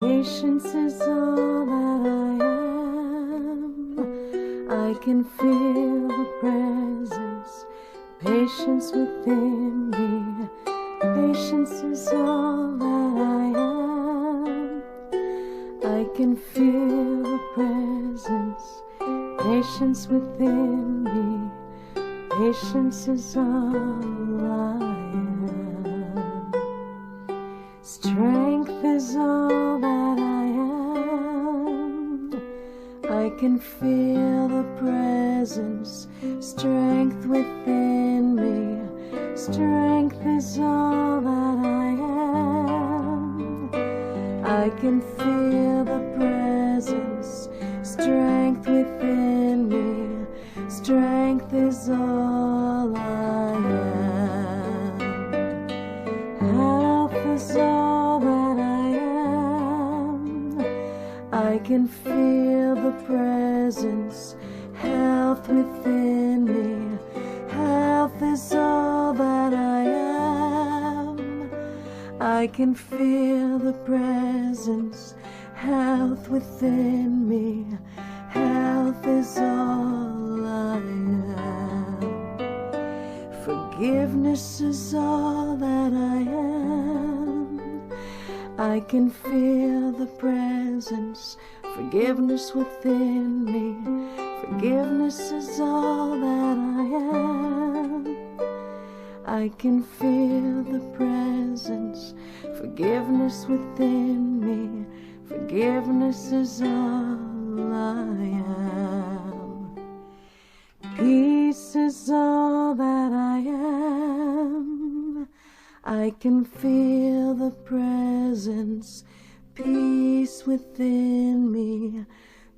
Patience is all that I am. I can feel the presence, patience within me. Patience is all that I am. I can feel the presence, patience within me. Patience is all I am. Strength is all that I am. I can feel the presence, strength within me. Strength is all that I am. I can feel the presence, strength within me. Strength is all I am. Health is all that I am. I can feel the presence, health within me. Health is all that I am. I can feel the presence, health within me. Health is all I am. Forgiveness is all that I am. I can feel the presence, forgiveness within me. Forgiveness is all that I am. I can feel the presence, forgiveness within me. Forgiveness is all I am. Peace is all that I am. I can feel the presence, peace within me.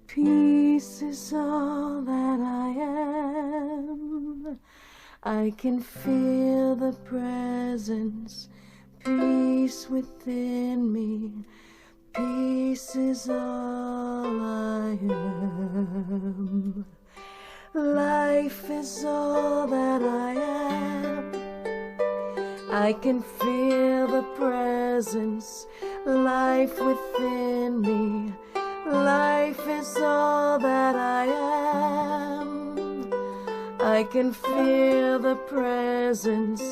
Peace is all that I am. I can feel the presence, peace within me. Peace is all I am. Life is all that I am. I can feel the presence, life within me. Life is all that I am. I can feel the presence,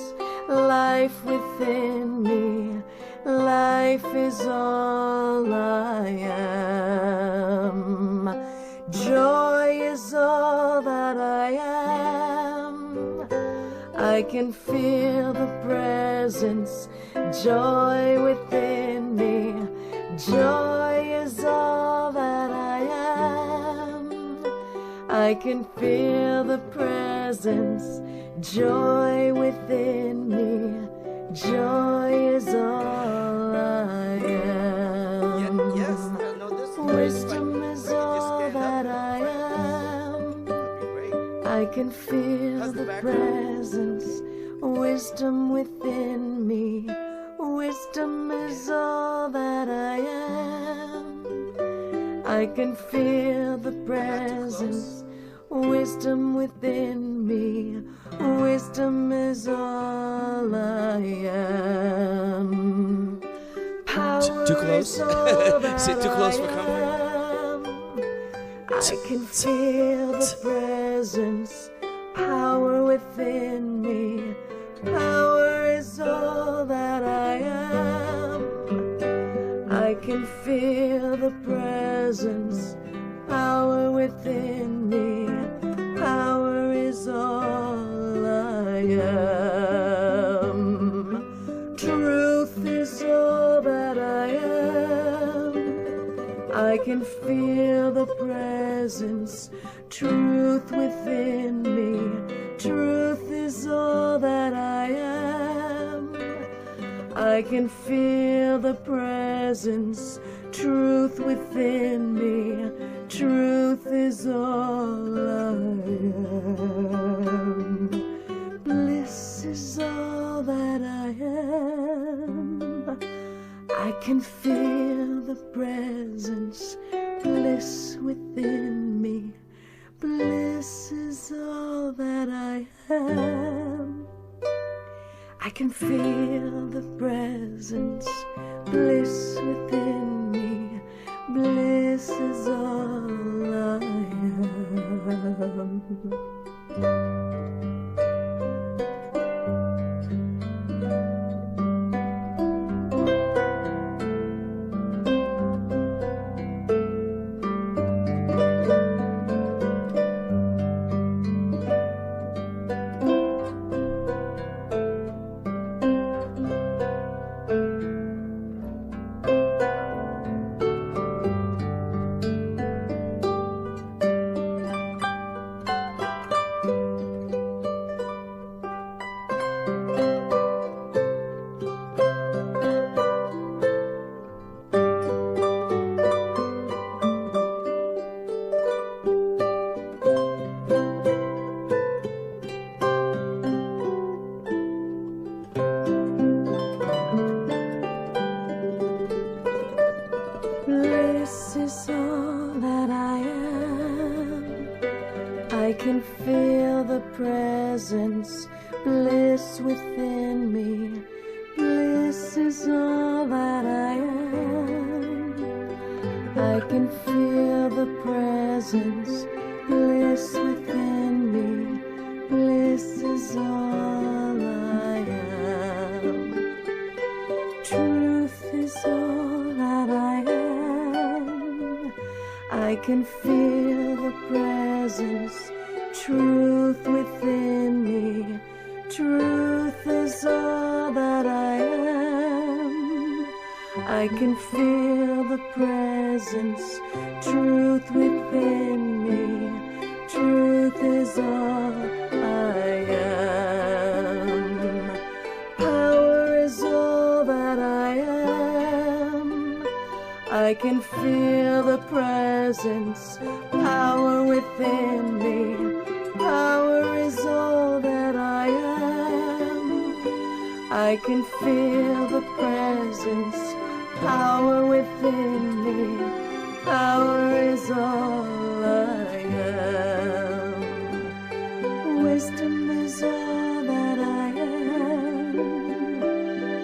life within me. Life is all I am. Joy is all that I am. I can feel the presence, joy within me. Joy is all that I am. I can feel the presence, joy within me. Joy is all I am. Yes, no, this Wisdom is all that I am. I can feel the presence, wisdom within me. Wisdom is all that I am. I can feel the presence, wisdom within me. Wisdom is all I am. Power Too close? is all that Is it too close for I comfort? am. I can feel the presence, power within me. Power is all that I am. I can feel the presence, power within me. Power is all I am. Truth is all that I am. I can feel the presence, truth within me. Truth is all that I am. I can feel the presence, truth within me. Truth is all I am. Bliss is all that I am. I can feel the presence, bliss within me. Bliss is all that I am. I can feel the presence, bliss within me. Bliss is all that I am. I can feel the presence, bliss within me. Bliss is all that I am. I can feel the presence, bliss within me. Bliss is all I am. Truth is all that I am. I can feel the presence, truth within me. Truth is all that I am. I can feel the presence, truth within me. Truth is all I am. Power is all that I am. I can feel the presence, power within me. Power is all that I am. I can feel the presence, power within me. Power is all I am. Wisdom is all that I am.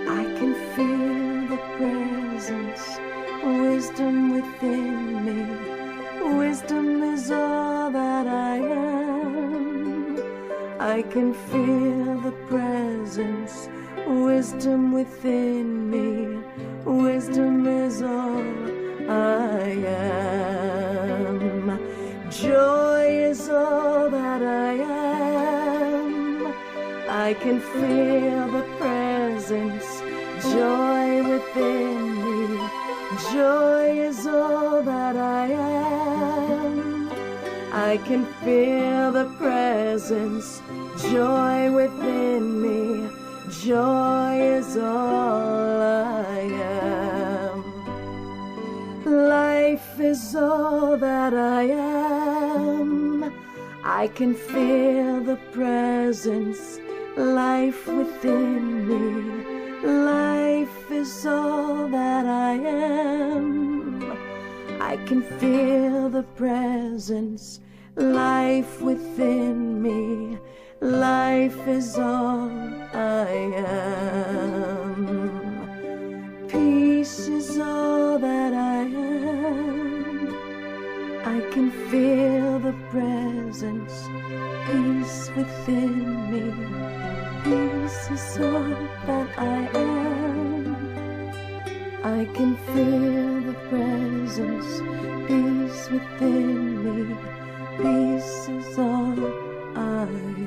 I can feel the presence, wisdom within me. Wisdom is all that I am. I can feel the presence, wisdom within me. Wisdom is all I am. Joy is all that I am. I can feel the presence, joy within me. Joy is all that I am. I can feel the presence, joy within me. Joy is all I am. Life is all that I am. I can feel the presence, life within me. Life is all that I am. I can feel the presence, life within me. Life is all I am. Peace is all that I am. I can feel the presence, peace within me. Peace is all that I am. I can feel the presence, peace within me. Peace is all I am.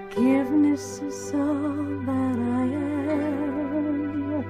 Forgiveness is all that I am.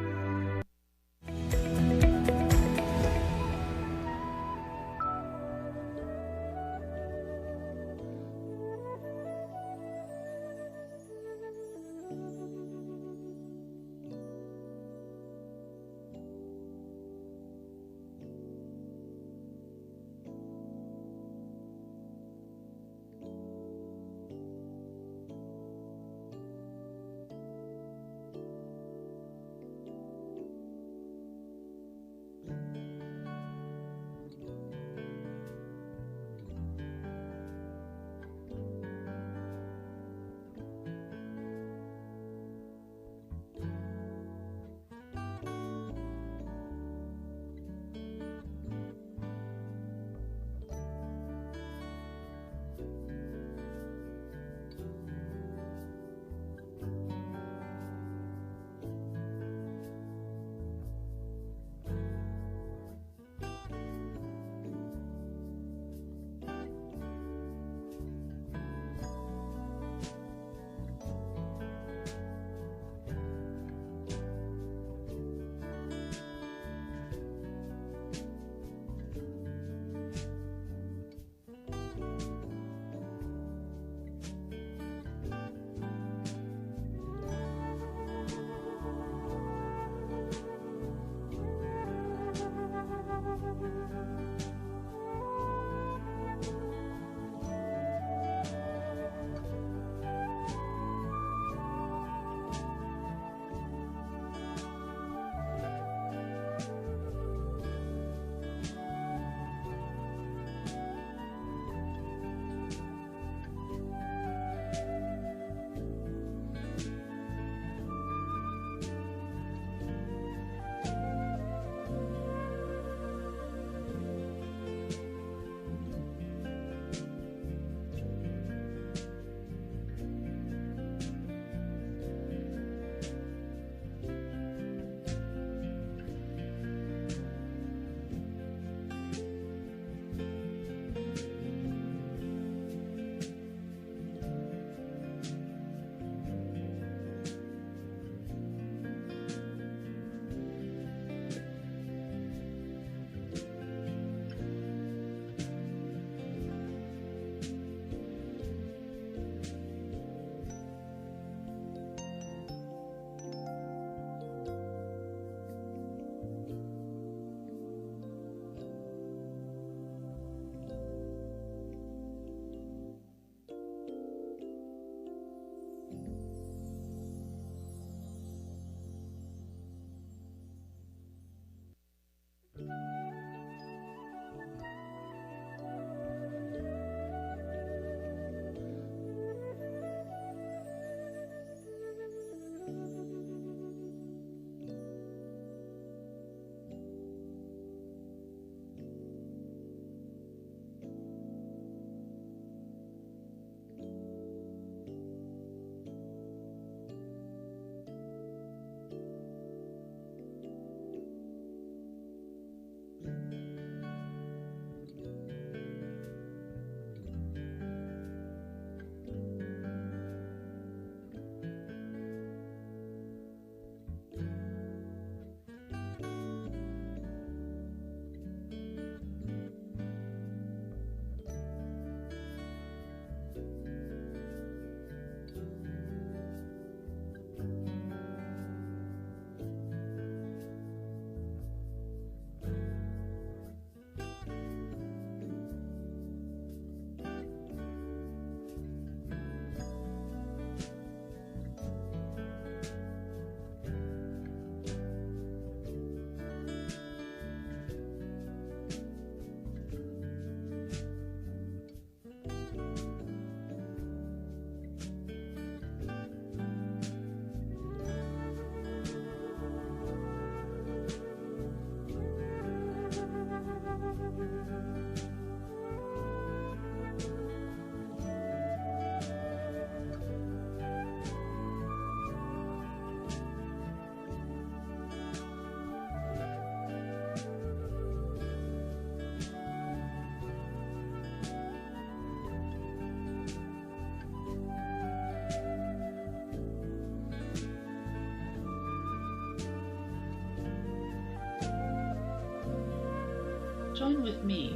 Join with me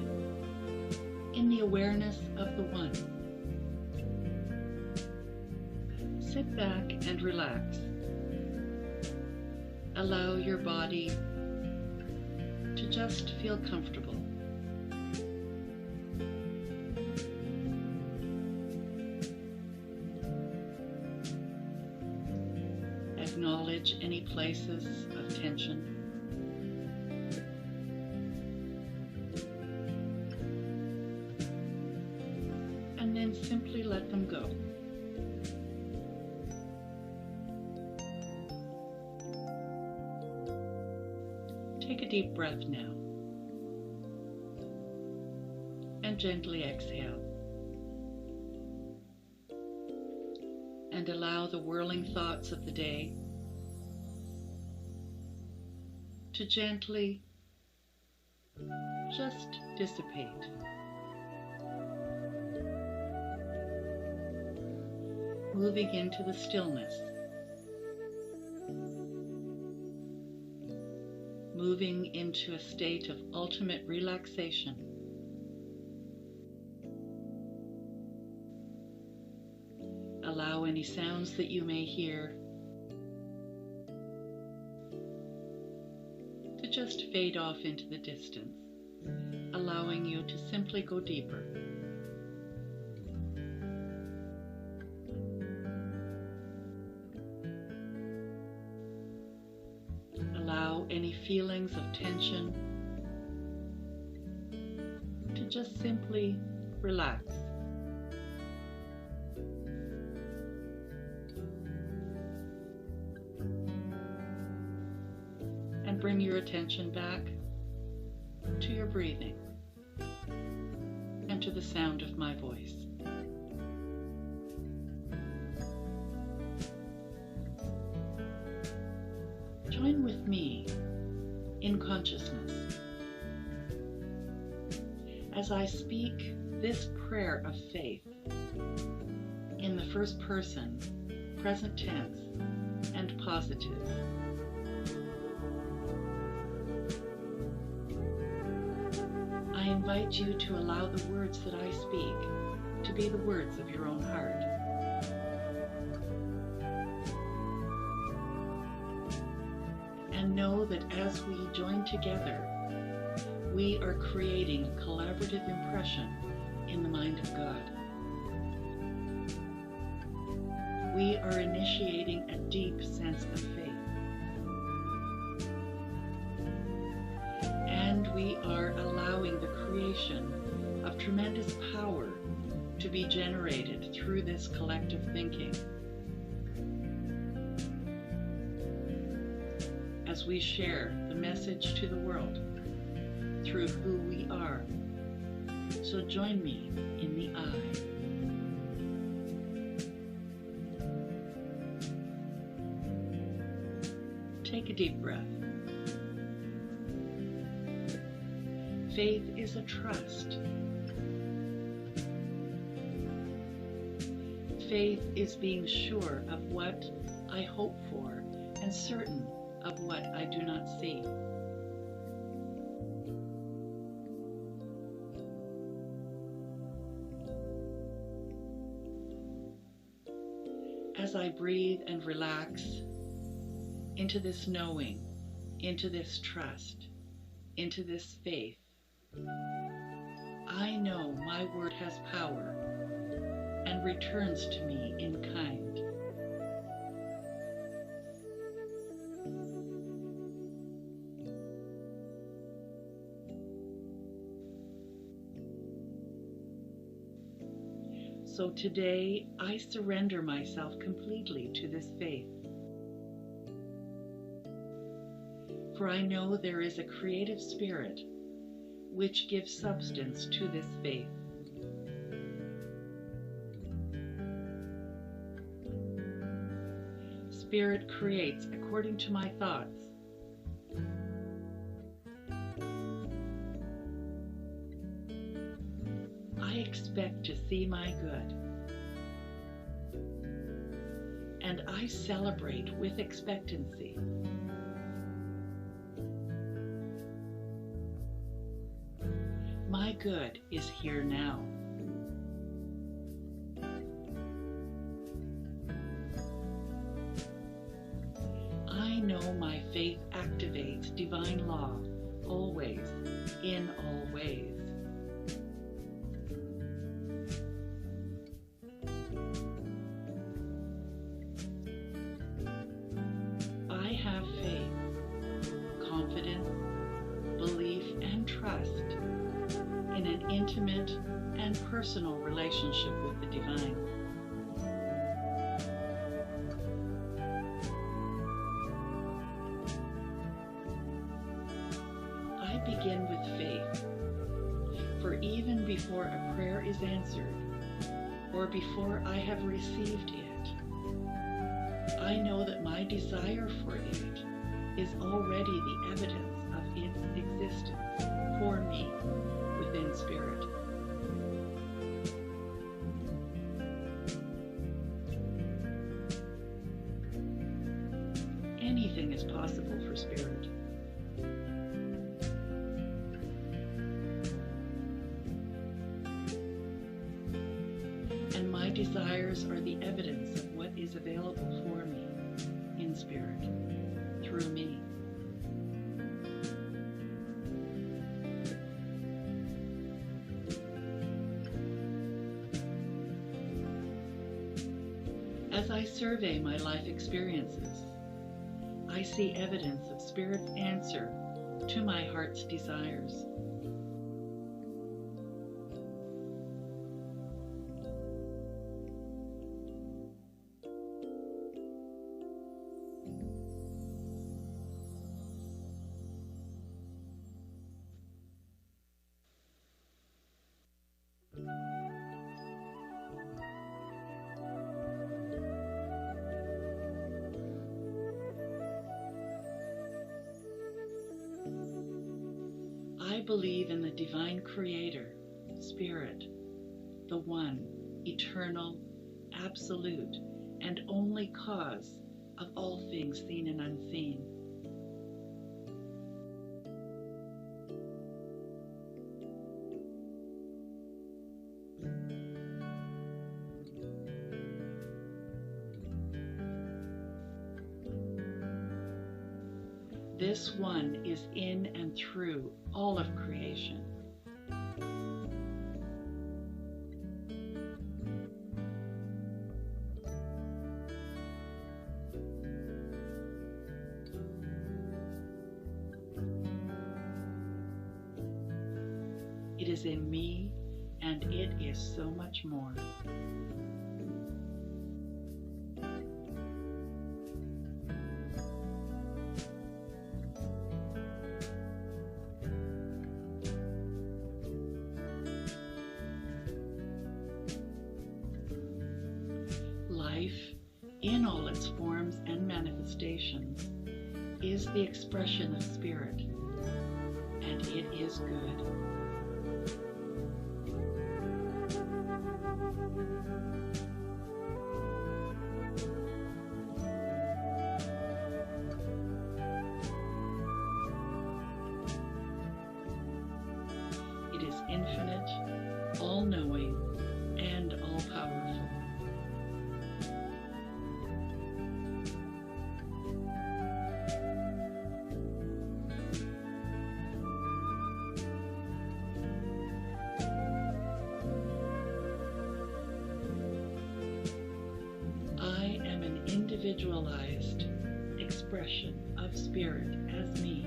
in the awareness of the One. Sit back and relax. Allow your body to just feel comfortable. Acknowledge any places of tension. And then simply let them go. Take a deep breath now. And gently exhale. And allow the whirling thoughts of the day to gently just dissipate. Moving into the stillness. Moving into a state of ultimate relaxation. Allow any sounds that you may hear to just fade off into the distance, allowing you to simply go deeper. Allow any feelings of tension to just simply relax. And bring your attention back to your breathing and to the sound of my voice. Join with me in consciousness as I speak this prayer of faith in the first person, present tense, and positive. I invite you to allow the words that I speak to be the words of your own heart. And know that as we join together, we are creating a collaborative impression in the mind of God. We are initiating a deep sense of faith. And we are allowing the creation of tremendous power to be generated through this collective thinking. As we share the message to the world through who we are. So join me in the I. Take a deep breath. Faith is a trust. Faith is being sure of what I hope for and certain of what I do not see. As I breathe and relax into this knowing, into this trust, into this faith, I know my word has power and returns to me in kind. So today, I surrender myself completely to this faith. For I know there is a creative spirit which gives substance to this faith. Spirit creates according to my thoughts. I expect to see my good. And I celebrate with expectancy. my good is here now. I know my faith activates divine law always, in all ways. I have faith, confidence, belief, and trust in an intimate and personal relationship with the divine. I begin with faith, for even before a prayer is answered, or before I have received it, I know that my desire for it is already the evidence of its existence for me within spirit. Anything is possible for spirit. And my desires are the evidence of what is available for me in spirit, through me. As I survey my life experiences, I see evidence of Spirit's answer to my heart's desires. I believe in the divine creator, Spirit, the one, eternal, absolute, and only cause of all things seen and unseen. This one is in and through all of creation. It is in me, and it is so much more. Life, in all its forms and manifestations, is the expression of Spirit, and it is good. It is infinite, all-knowing, and all-powerful. I am an individualized expression of Spirit as me,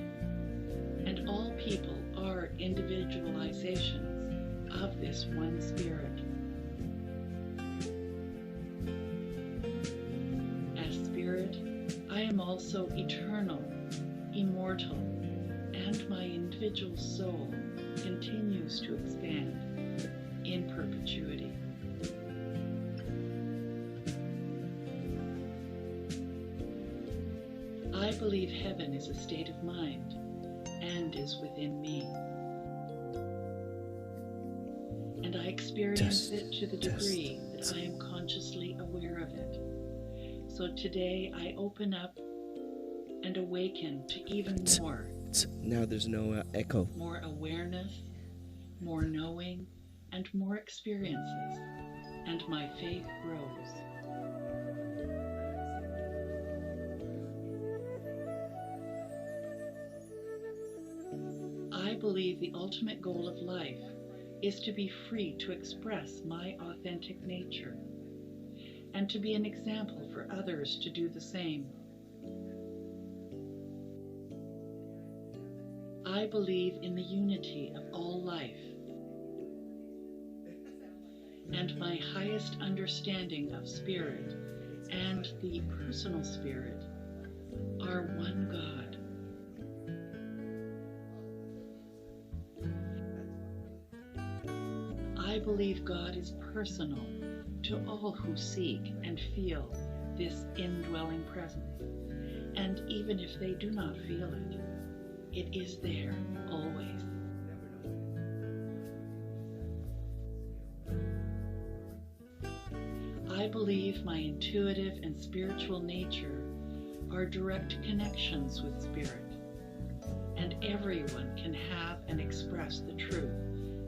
and all people are individualizations of this one Spirit. As Spirit, I am also eternal, immortal, and my individual soul continues to expand in perpetuity. I believe heaven is a state of mind and is within me. And I experience it to the degree that I am consciously aware of it. So today I open up and awaken to even more. Now there's no echo. More awareness, more knowing, and more experiences, and my faith grows. I believe the ultimate goal of life is to be free to express my authentic nature and to be an example for others to do the same. I believe in the unity of all life, and my highest understanding of spirit and the personal spirit are one God. I believe God is personal to all who seek and feel this indwelling presence, and even if they do not feel it, it is there always. I believe my intuitive and spiritual nature are direct connections with spirit, and everyone can have and express the truth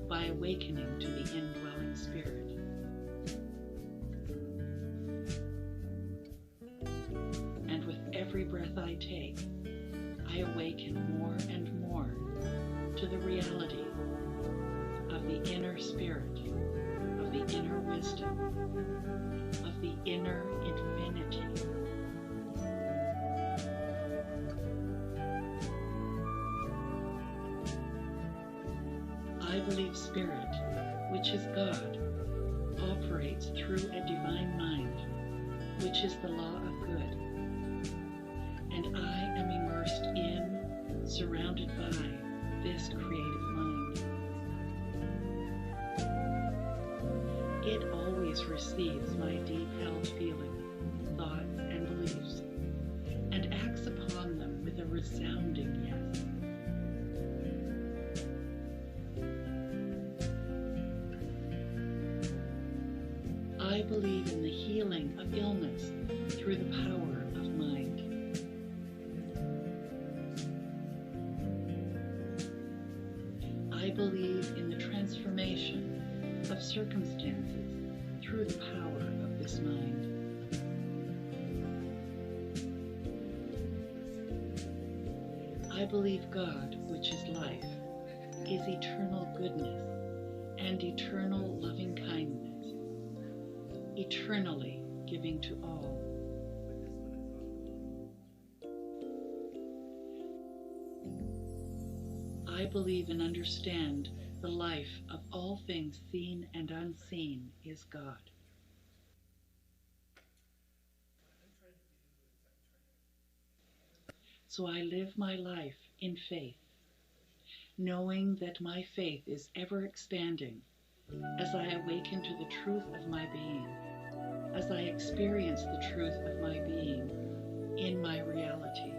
by awakening to the indwelling spirit. And with every breath I take, I awaken more and more to the reality of the inner spirit, of the inner wisdom, of the inner infinity. I believe spirit, which is God, operates through a divine mind, which is the law of good. And I am immersed in, surrounded by, this creative mind. It always receives my deep-held feelings, thoughts, and beliefs, and acts upon them with a resounding yes. I believe in the healing of illness through the power of mind. I believe in the transformation of circumstances through the power of this mind. I believe God, which is life, is eternal goodness and eternal loving kindness, eternally giving to all. I believe and understand the life of all things seen and unseen is God. So I live my life in faith, knowing that my faith is ever expanding as I awaken to the truth of my being, as I experience the truth of my being in my reality.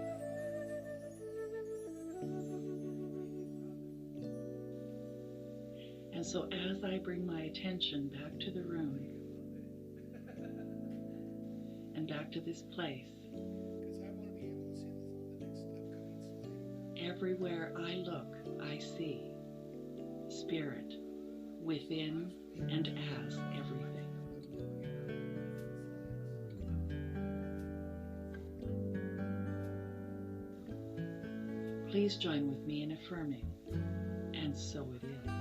And so as I bring my attention back to the room and back to this place, everywhere I look, I see spirit within and as everything. Please join with me in affirming, and so it is.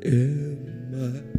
am I?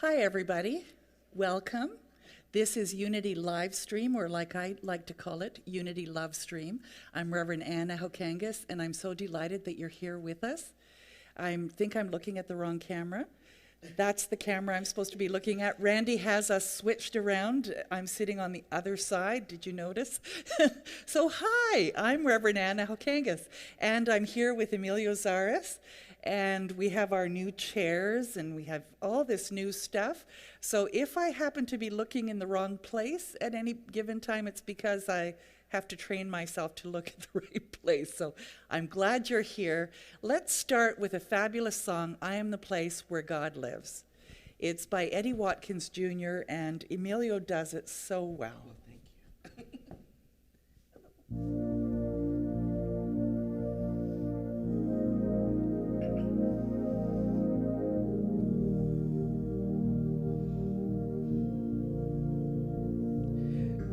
Hi, everybody. Welcome. This is Unity Live Stream, or like I like to call it, Unity Love Stream. I'm Reverend Anna Hokangas, and I'm so delighted that you're here with us. I think I'm looking at the wrong camera. That's the camera I'm supposed to be looking at. Randy has us switched around. I'm sitting on the other side. Did you notice? So hi, I'm Reverend Anna Hokangas, and I'm here with Emilio Zares. And we have our new chairs, and we have all this new stuff. So if I happen to be looking in the wrong place at any given time, it's because I have to train myself to look at the right place. So I'm glad you're here. Let's start with a fabulous song, I Am the Place Where God Lives. It's by Eddie Watkins Jr., and Emilio does it so well. Thank you.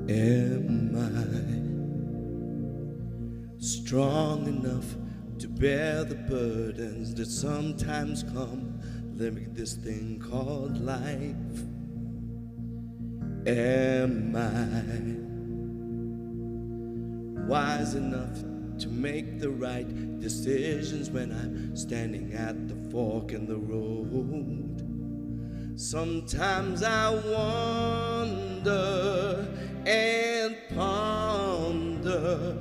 Am I strong enough to bear the burdens that sometimes come living this thing called life? Am I wise enough to make the right decisions when I'm standing at the fork in the road? Sometimes I wonder and ponder,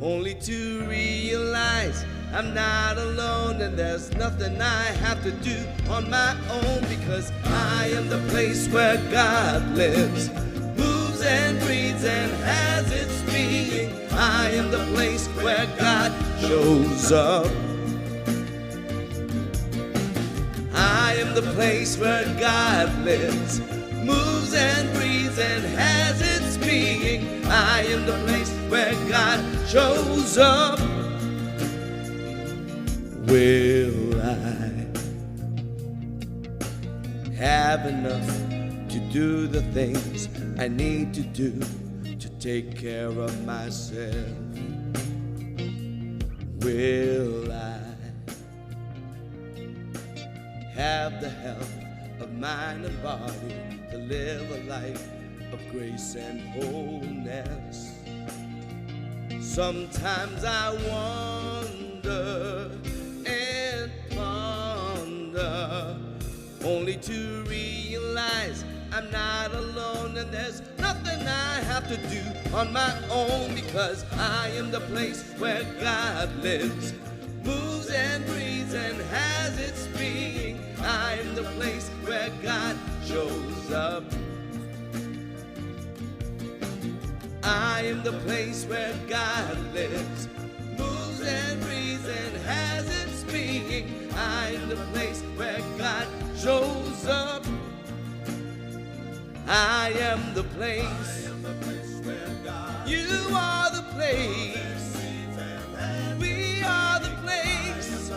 only to realize I'm not alone, and there's nothing I have to do on my own, because I am the place where God lives, moves and breathes and has its being. I am the place where God shows up. I am the place where God lives, moves and breathes and has its being. I am the place where God shows up. Will I have enough to do the things I need to do to take care of myself? Will I have the health of mind and body to live a life of grace and wholeness? Sometimes I wonder and ponder, only to realize I'm not alone, and there's nothing I have to do on my own, because I am the place where God lives, moves and breathes and has its being. I am the place where God shows up. I am the place where God lives, moves and breathes and has its being. I am the place where God shows up. I am the place. You are the place. We are the place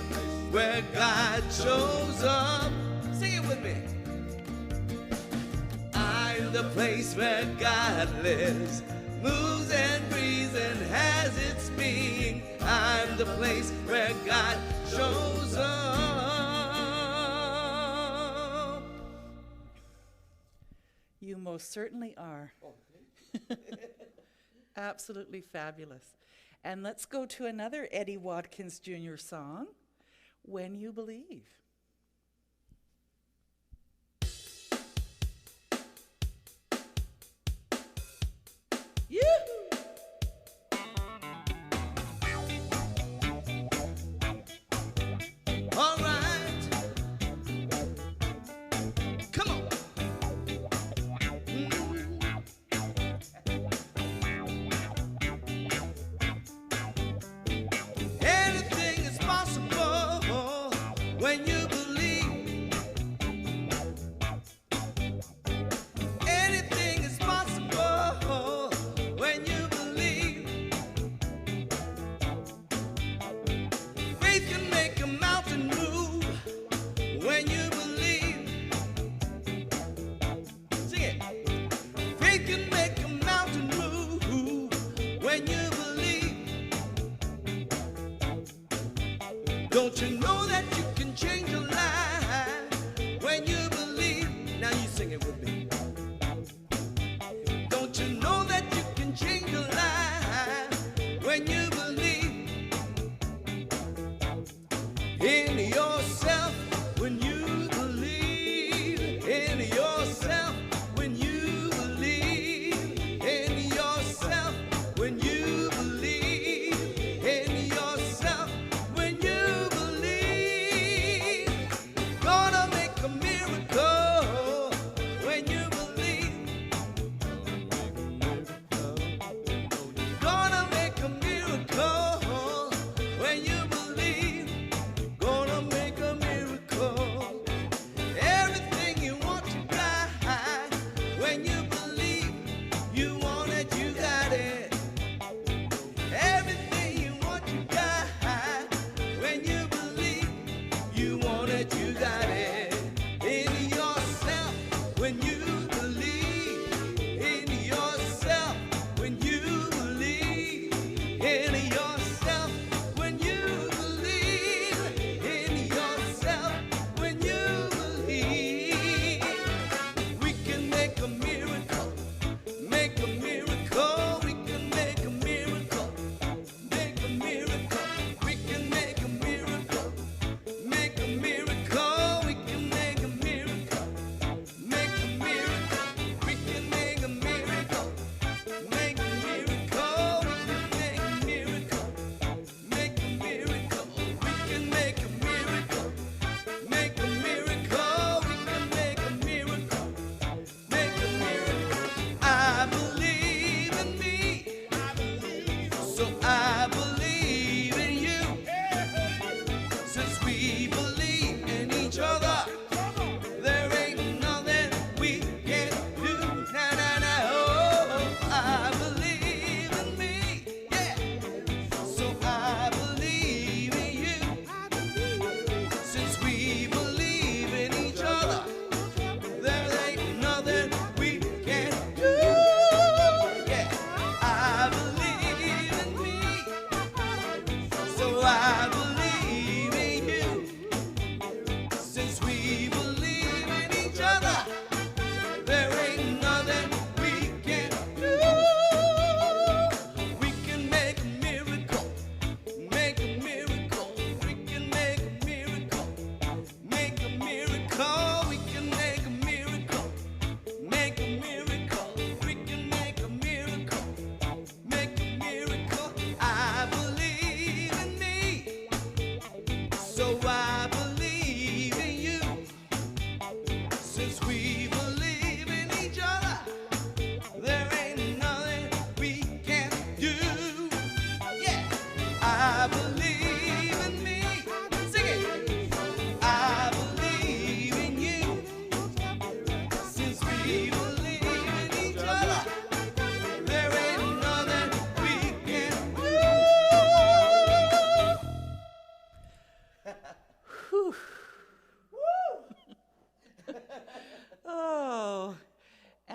where God shows up. Sing it with me. I'm the place where God lives, moves and breathes and has its being. I'm the place where God shows up. You most certainly are. Absolutely fabulous. And let's go to another Eddie Watkins Jr. song, When You Believe. All right. Come on. Anything is possible when you believe. Anything is possible when you believe. Faith can make a mountain move when you believe. Sing it. Faith can make a mountain move when you believe. Don't you know that you can change your life when you believe? Now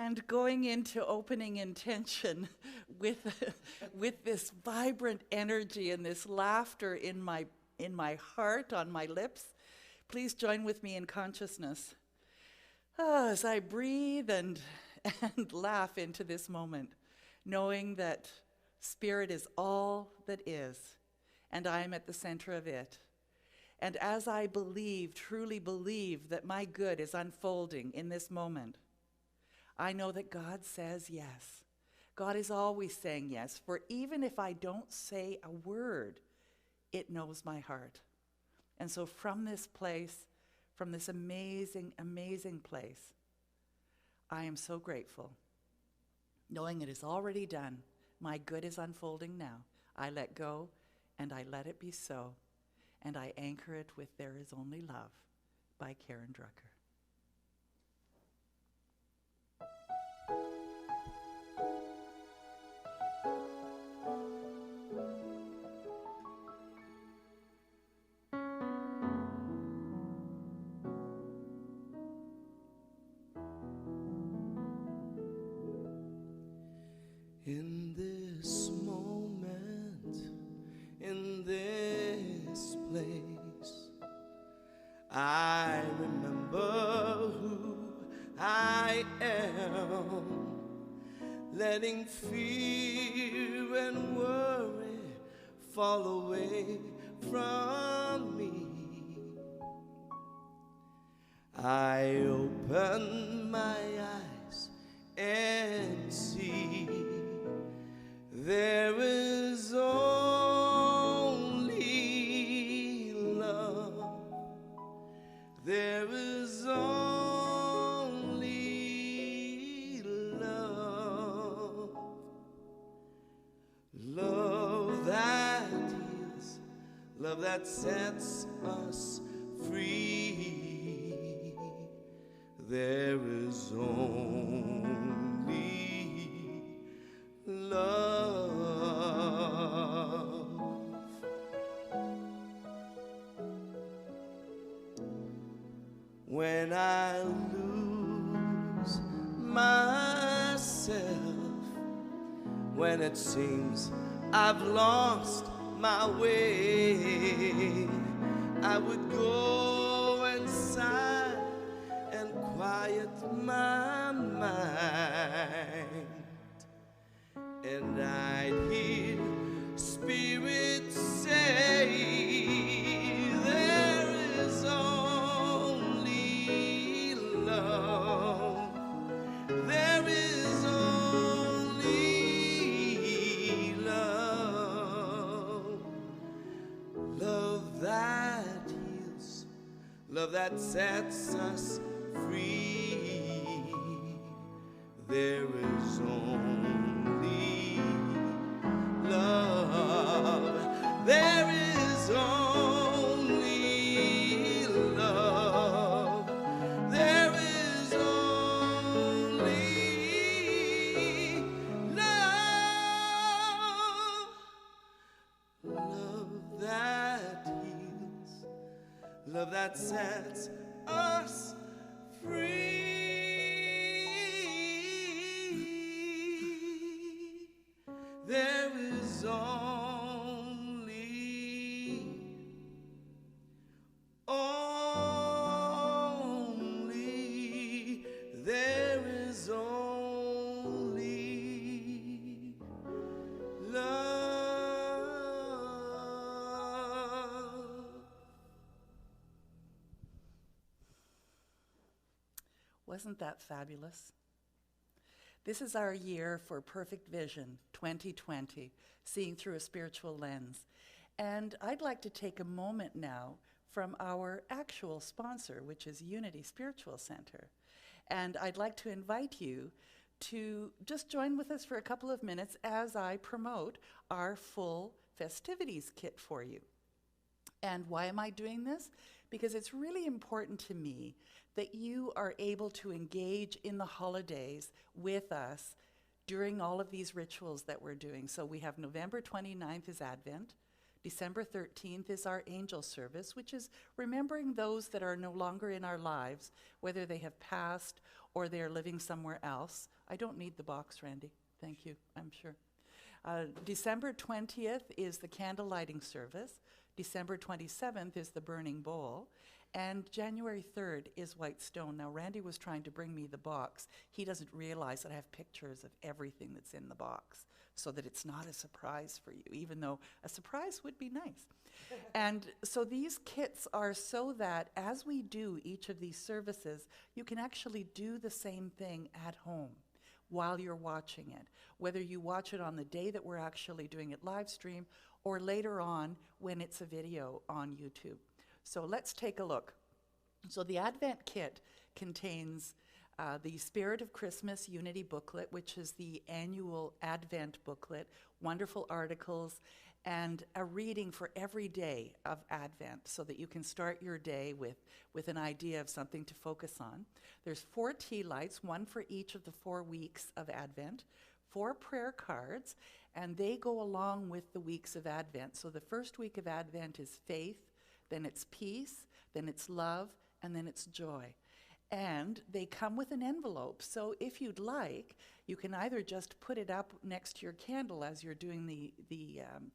And going into opening intention with this vibrant energy and this laughter in my heart, on my lips, please join with me in consciousness as I breathe and laugh into this moment, knowing that Spirit is all that is, and I am at the center of it. And as I believe, truly believe that my good is unfolding in this moment, I know that God says yes. God is always saying yes, for even if I don't say a word, it knows my heart. And so from this place, from this amazing, amazing place, I am so grateful, knowing it is already done. My good is unfolding now. I let go, and I let it be so, and I anchor it with There Is Only Love by Karen Drucker. In this moment, in this place, I remember who I am, letting fear and worry fall away from me. I open my eyes and see there is only love. There is only love. Love that heals, love that sets us free. There is only love. When I lose myself, when it seems I've lost my way, I would go inside and quiet my mind, and I'd hear Spirit say, there is only love. There is only love. Love that heals, love that sets us free. There is only love. There is only love. There is only love. Love that heals, love that sets us free. There is only, there is only love. Wasn't that fabulous? This is our year for Perfect Vision 2020, seeing through a spiritual lens. And I'd like to take a moment now from our actual sponsor, which is Unity Spiritual Center. And I'd like to invite you to just join with us for a couple of minutes as I promote our full festivities kit for you. And why am I doing this? Because it's really important to me that you are able to engage in the holidays with us during all of these rituals that we're doing. So we have November 29th is Advent, December 13th is our angel service, which is remembering those that are no longer in our lives, whether they have passed or they are living somewhere else. I don't need the box, Randy. Thank you, I'm sure. December 20th is the candle lighting service. December 27th is the burning bowl. And January 3rd is White Stone. Now, Randy was trying to bring me the box. He doesn't realize that I have pictures of everything that's in the box so that it's not a surprise for you, even though a surprise would be nice. And so these kits are so that as we do each of these services, you can actually do the same thing at home while you're watching it, whether you watch it on the day that we're actually doing it live stream or later on when it's a video on YouTube. So let's take a look. So the Advent kit contains the Spirit of Christmas Unity booklet, which is the annual Advent booklet, wonderful articles, and a reading for every day of Advent so that you can start your day with an idea of something to focus on. There's 4 tea lights, one for each of the 4 weeks of Advent, 4 prayer cards, and they go along with the weeks of Advent. So the first week of Advent is faith, then it's peace, then it's love, and then it's joy. And they come with an envelope. So if you'd like, you can either just put it up next to your candle as you're doing the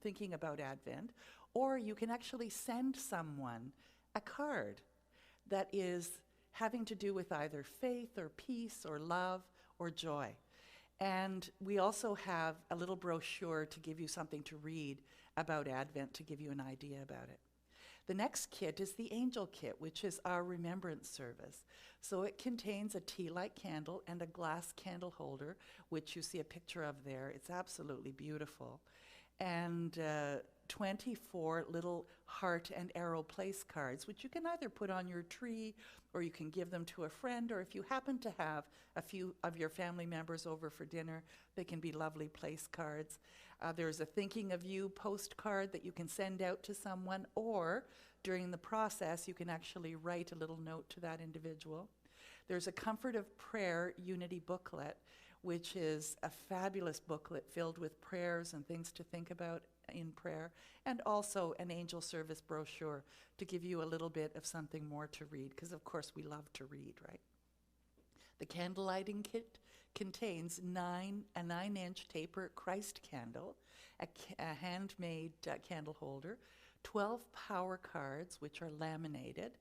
thinking about Advent, or you can actually send someone a card that is having to do with either faith or peace or love or joy. And we also have a little brochure to give you something to read about Advent to give you an idea about it. The next kit is the Angel Kit, which is our remembrance service. So it contains a tea light candle and a glass candle holder, which you see a picture of there. It's absolutely beautiful. And 24 little heart and arrow place cards, which you can either put on your tree or you can give them to a friend, or if you happen to have a few of your family members over for dinner, they can be lovely place cards. There's a thinking of you postcard that you can send out to someone, or during the process, you can actually write a little note to that individual. There's a Comfort of Prayer Unity booklet, which is a fabulous booklet filled with prayers and things to think about in prayer, and also an angel service brochure to give you a little bit of something more to read, because of course we love to read, right? The candle lighting kit contains a 9-inch taper Christ candle, a handmade candle holder, 12 power cards, which are laminated,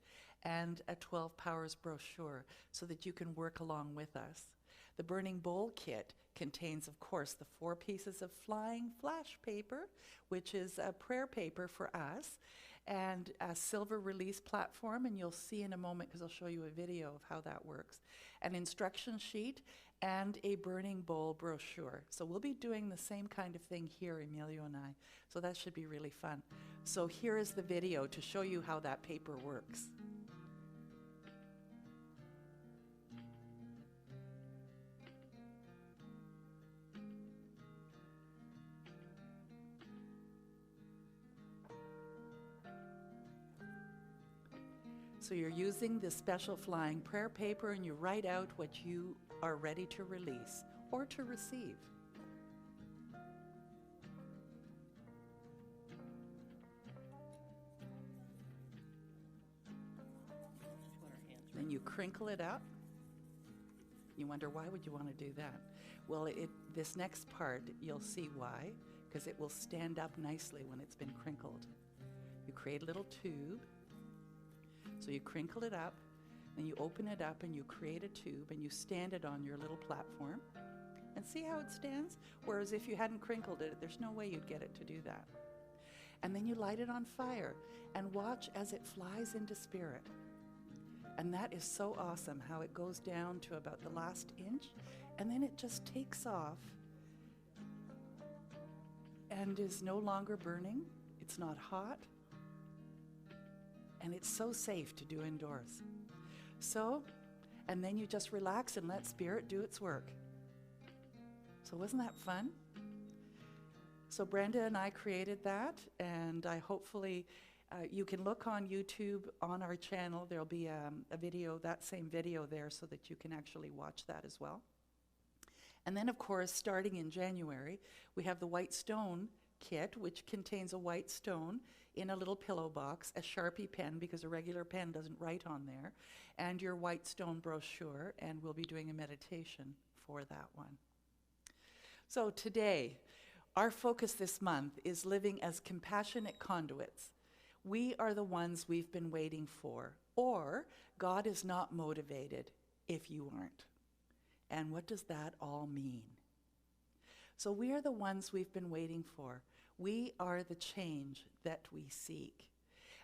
and a 12 powers brochure so that you can work along with us. The Burning Bowl kit contains, of course, the 4 pieces of flying flash paper, which is a prayer paper for us, and a silver release platform, and you'll see in a moment because I'll show you a video of how that works, an instruction sheet, and a Burning Bowl brochure. So we'll be doing the same kind of thing here, Emilio and I, so that should be really fun. So here is the video to show you how that paper works. So you're using this special flying prayer paper and you write out what you are ready to release or to receive. Then you crinkle it up. You wonder, why would you want to do that? Well, this next part, you'll see why, because it will stand up nicely when it's been crinkled. You create a little tube. So you crinkle it up, then you open it up and you create a tube and you stand it on your little platform. And see how it stands? Whereas if you hadn't crinkled it, there's no way you'd get it to do that. And then you light it on fire and watch as it flies into spirit. And that is so awesome, how it goes down to about the last inch and then it just takes off and is no longer burning. It's not hot. And it's so safe to do indoors. So, and then you just relax and let spirit do its work. So wasn't that fun? So Brenda and I created that, and I hopefully, you can look on YouTube on our channel. There'll be a video, that same video there, so that you can actually watch that as well. And then of course, starting in January, we have the White Stone kit, which contains a white stone in a little pillow box, a Sharpie pen, because a regular pen doesn't write on there, and your white stone brochure, and we'll be doing a meditation for that one. So today, our focus this month is living as compassionate conduits. We are the ones we've been waiting for, or God is not motivated if you aren't. And what does that all mean? So we are the ones we've been waiting for. We are the change that we seek.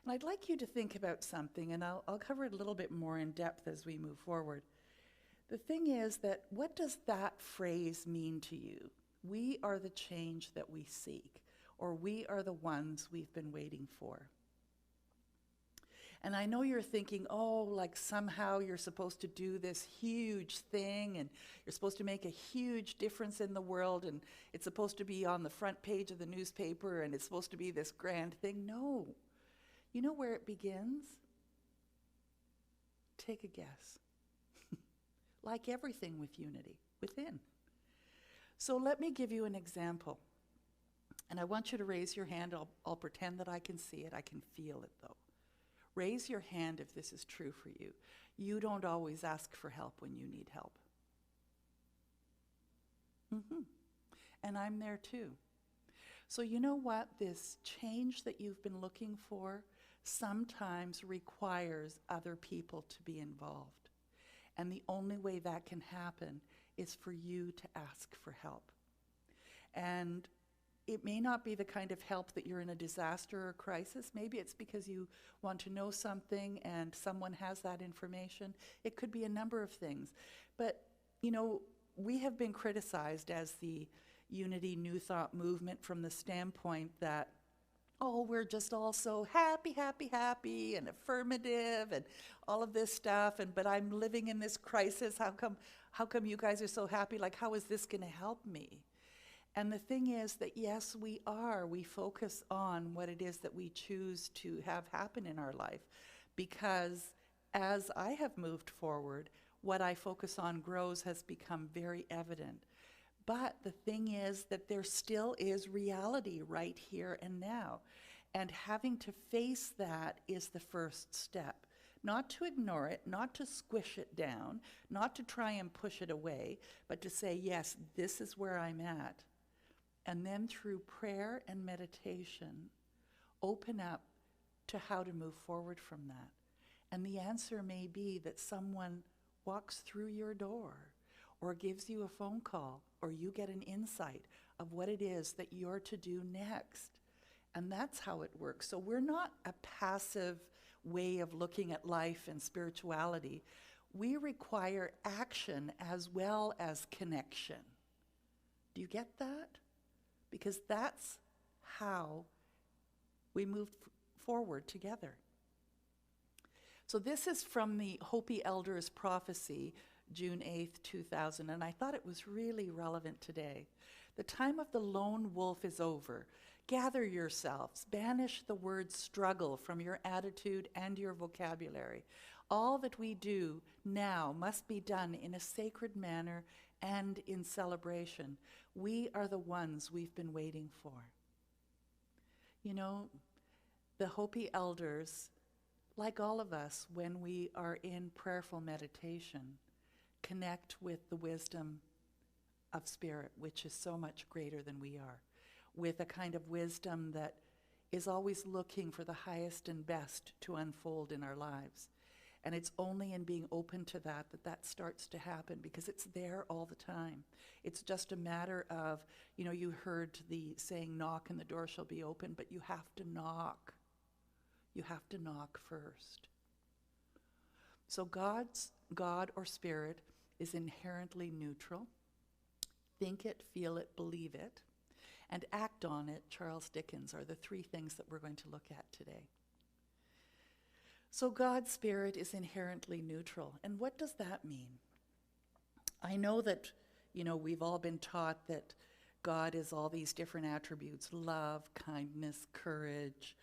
And I'd like you to think about something, and I'll cover it a little bit more in depth as we move forward. The thing is that, what does that phrase mean to you? We are the change that we seek, or we are the ones we've been waiting for. And I know you're thinking, oh, like somehow you're supposed to do this huge thing and you're supposed to make a huge difference in the world and it's supposed to be on the front page of the newspaper and it's supposed to be this grand thing. No. You know where it begins? Take a guess. Like everything with unity, within. So let me give you an example. And I want you to raise your hand. I'll pretend that I can see it. I can feel it, though. Raise your hand if this is true for you. You don't always ask for help when you need help. And I'm there too. So you know what? This change that you've been looking for sometimes requires other people to be involved. And the only way that can happen is for you to ask for help. And it may not be the kind of help that you're in a disaster or crisis. Maybe it's because you want to know something and someone has that information. It could be a number of things. But, you know, we have been criticized as the Unity New Thought movement from the standpoint that, oh, we're just all so happy, happy, happy, and affirmative, and all of this stuff, but I'm living in this crisis. How come you guys are so happy? Like, how is this going to help me? And the thing is that, yes, we are. We focus on what it is that we choose to have happen in our life. Because as I have moved forward, what I focus on grows has become very evident. But the thing is that there still is reality right here and now. And having to face that is the first step. Not to ignore it, not to squish it down, not to try and push it away, but to say, yes, this is where I'm at. And then through prayer and meditation, open up to how to move forward from that. And the answer may be that someone walks through your door or gives you a phone call or you get an insight of what it is that you're to do next. And that's how it works. So we're not a passive way of looking at life and spirituality. We require action as well as connection. Do you get that? Because that's how we move forward together. So this is from the Hopi Elders' prophecy, June 8th, 2000, and I thought it was really relevant today. The time of the lone wolf is over. Gather yourselves, banish the word struggle from your attitude and your vocabulary. All that we do now must be done in a sacred manner and in celebration. We are the ones we've been waiting for. You know, the Hopi elders, like all of us, when we are in prayerful meditation, connect with the wisdom of spirit, which is so much greater than we are, with a kind of wisdom that is always looking for the highest and best to unfold in our lives. And it's only in being open to that that starts to happen, because it's there all the time. It's just a matter of, you know, you heard the saying, knock and the door shall be open, but you have to knock. You have to knock first. So God or spirit is inherently neutral. Think it, feel it, believe it, and act on it, Charles Dickens, are the three things that we're going to look at today. So God's spirit is inherently neutral. And what does that mean? I know that, you know, we've all been taught that God is all these different attributes: love, kindness, courage,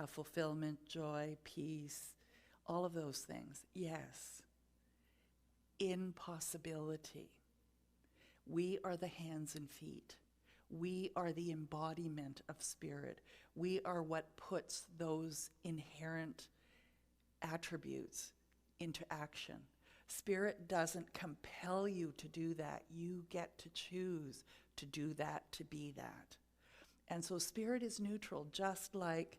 fulfillment, joy, peace, all of those things. Yes. Impossibility. We are the hands and feet. We are the embodiment of spirit. We are what puts those inherent attributes into action. Spirit doesn't compel you to do that. You get to choose to do that, to be that. And so spirit is neutral, just like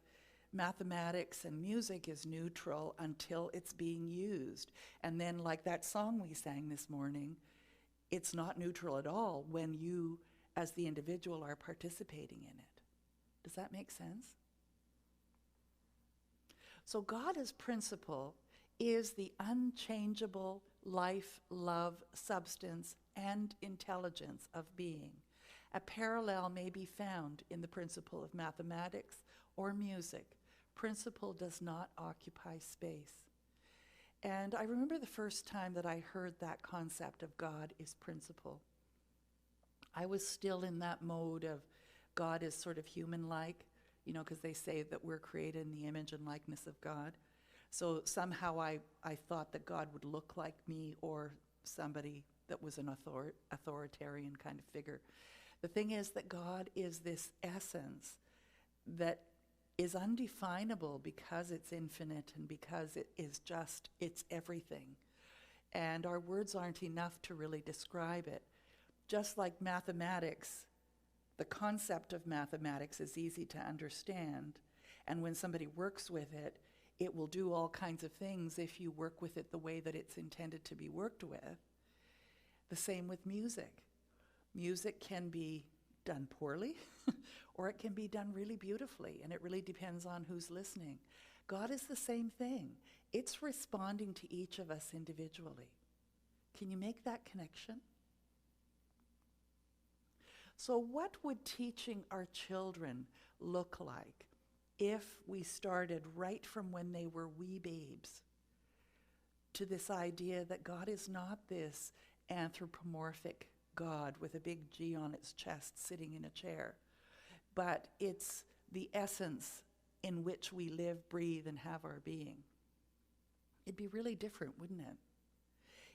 mathematics and music is neutral until it's being used. And then, like that song we sang this morning, it's not neutral at all when you, as the individual, are participating in it. Does that make sense? So God as principle is the unchangeable life, love, substance, and intelligence of being. A parallel may be found in the principle of mathematics or music. Principle does not occupy space. And I remember the first time that I heard that concept of God is principle. I was still in that mode of God is sort of human-like, because they say that we're created in the image and likeness of God. So somehow I thought that God would look like me or somebody that was an authoritarian kind of figure. The thing is that God is this essence that is undefinable because it's infinite and because it's everything. And our words aren't enough to really describe it. Just like mathematics, the concept of mathematics is easy to understand. And when somebody works with it, it will do all kinds of things if you work with it the way that it's intended to be worked with. The same with music. Music can be done poorly or it can be done really beautifully, and it really depends on who's listening. God is the same thing. It's responding to each of us individually. Can you make that connection? So what would teaching our children look like if we started right from when they were wee babes to this idea that God is not this anthropomorphic God with a big G on its chest sitting in a chair, but it's the essence in which we live, breathe, and have our being? It'd be really different, wouldn't it?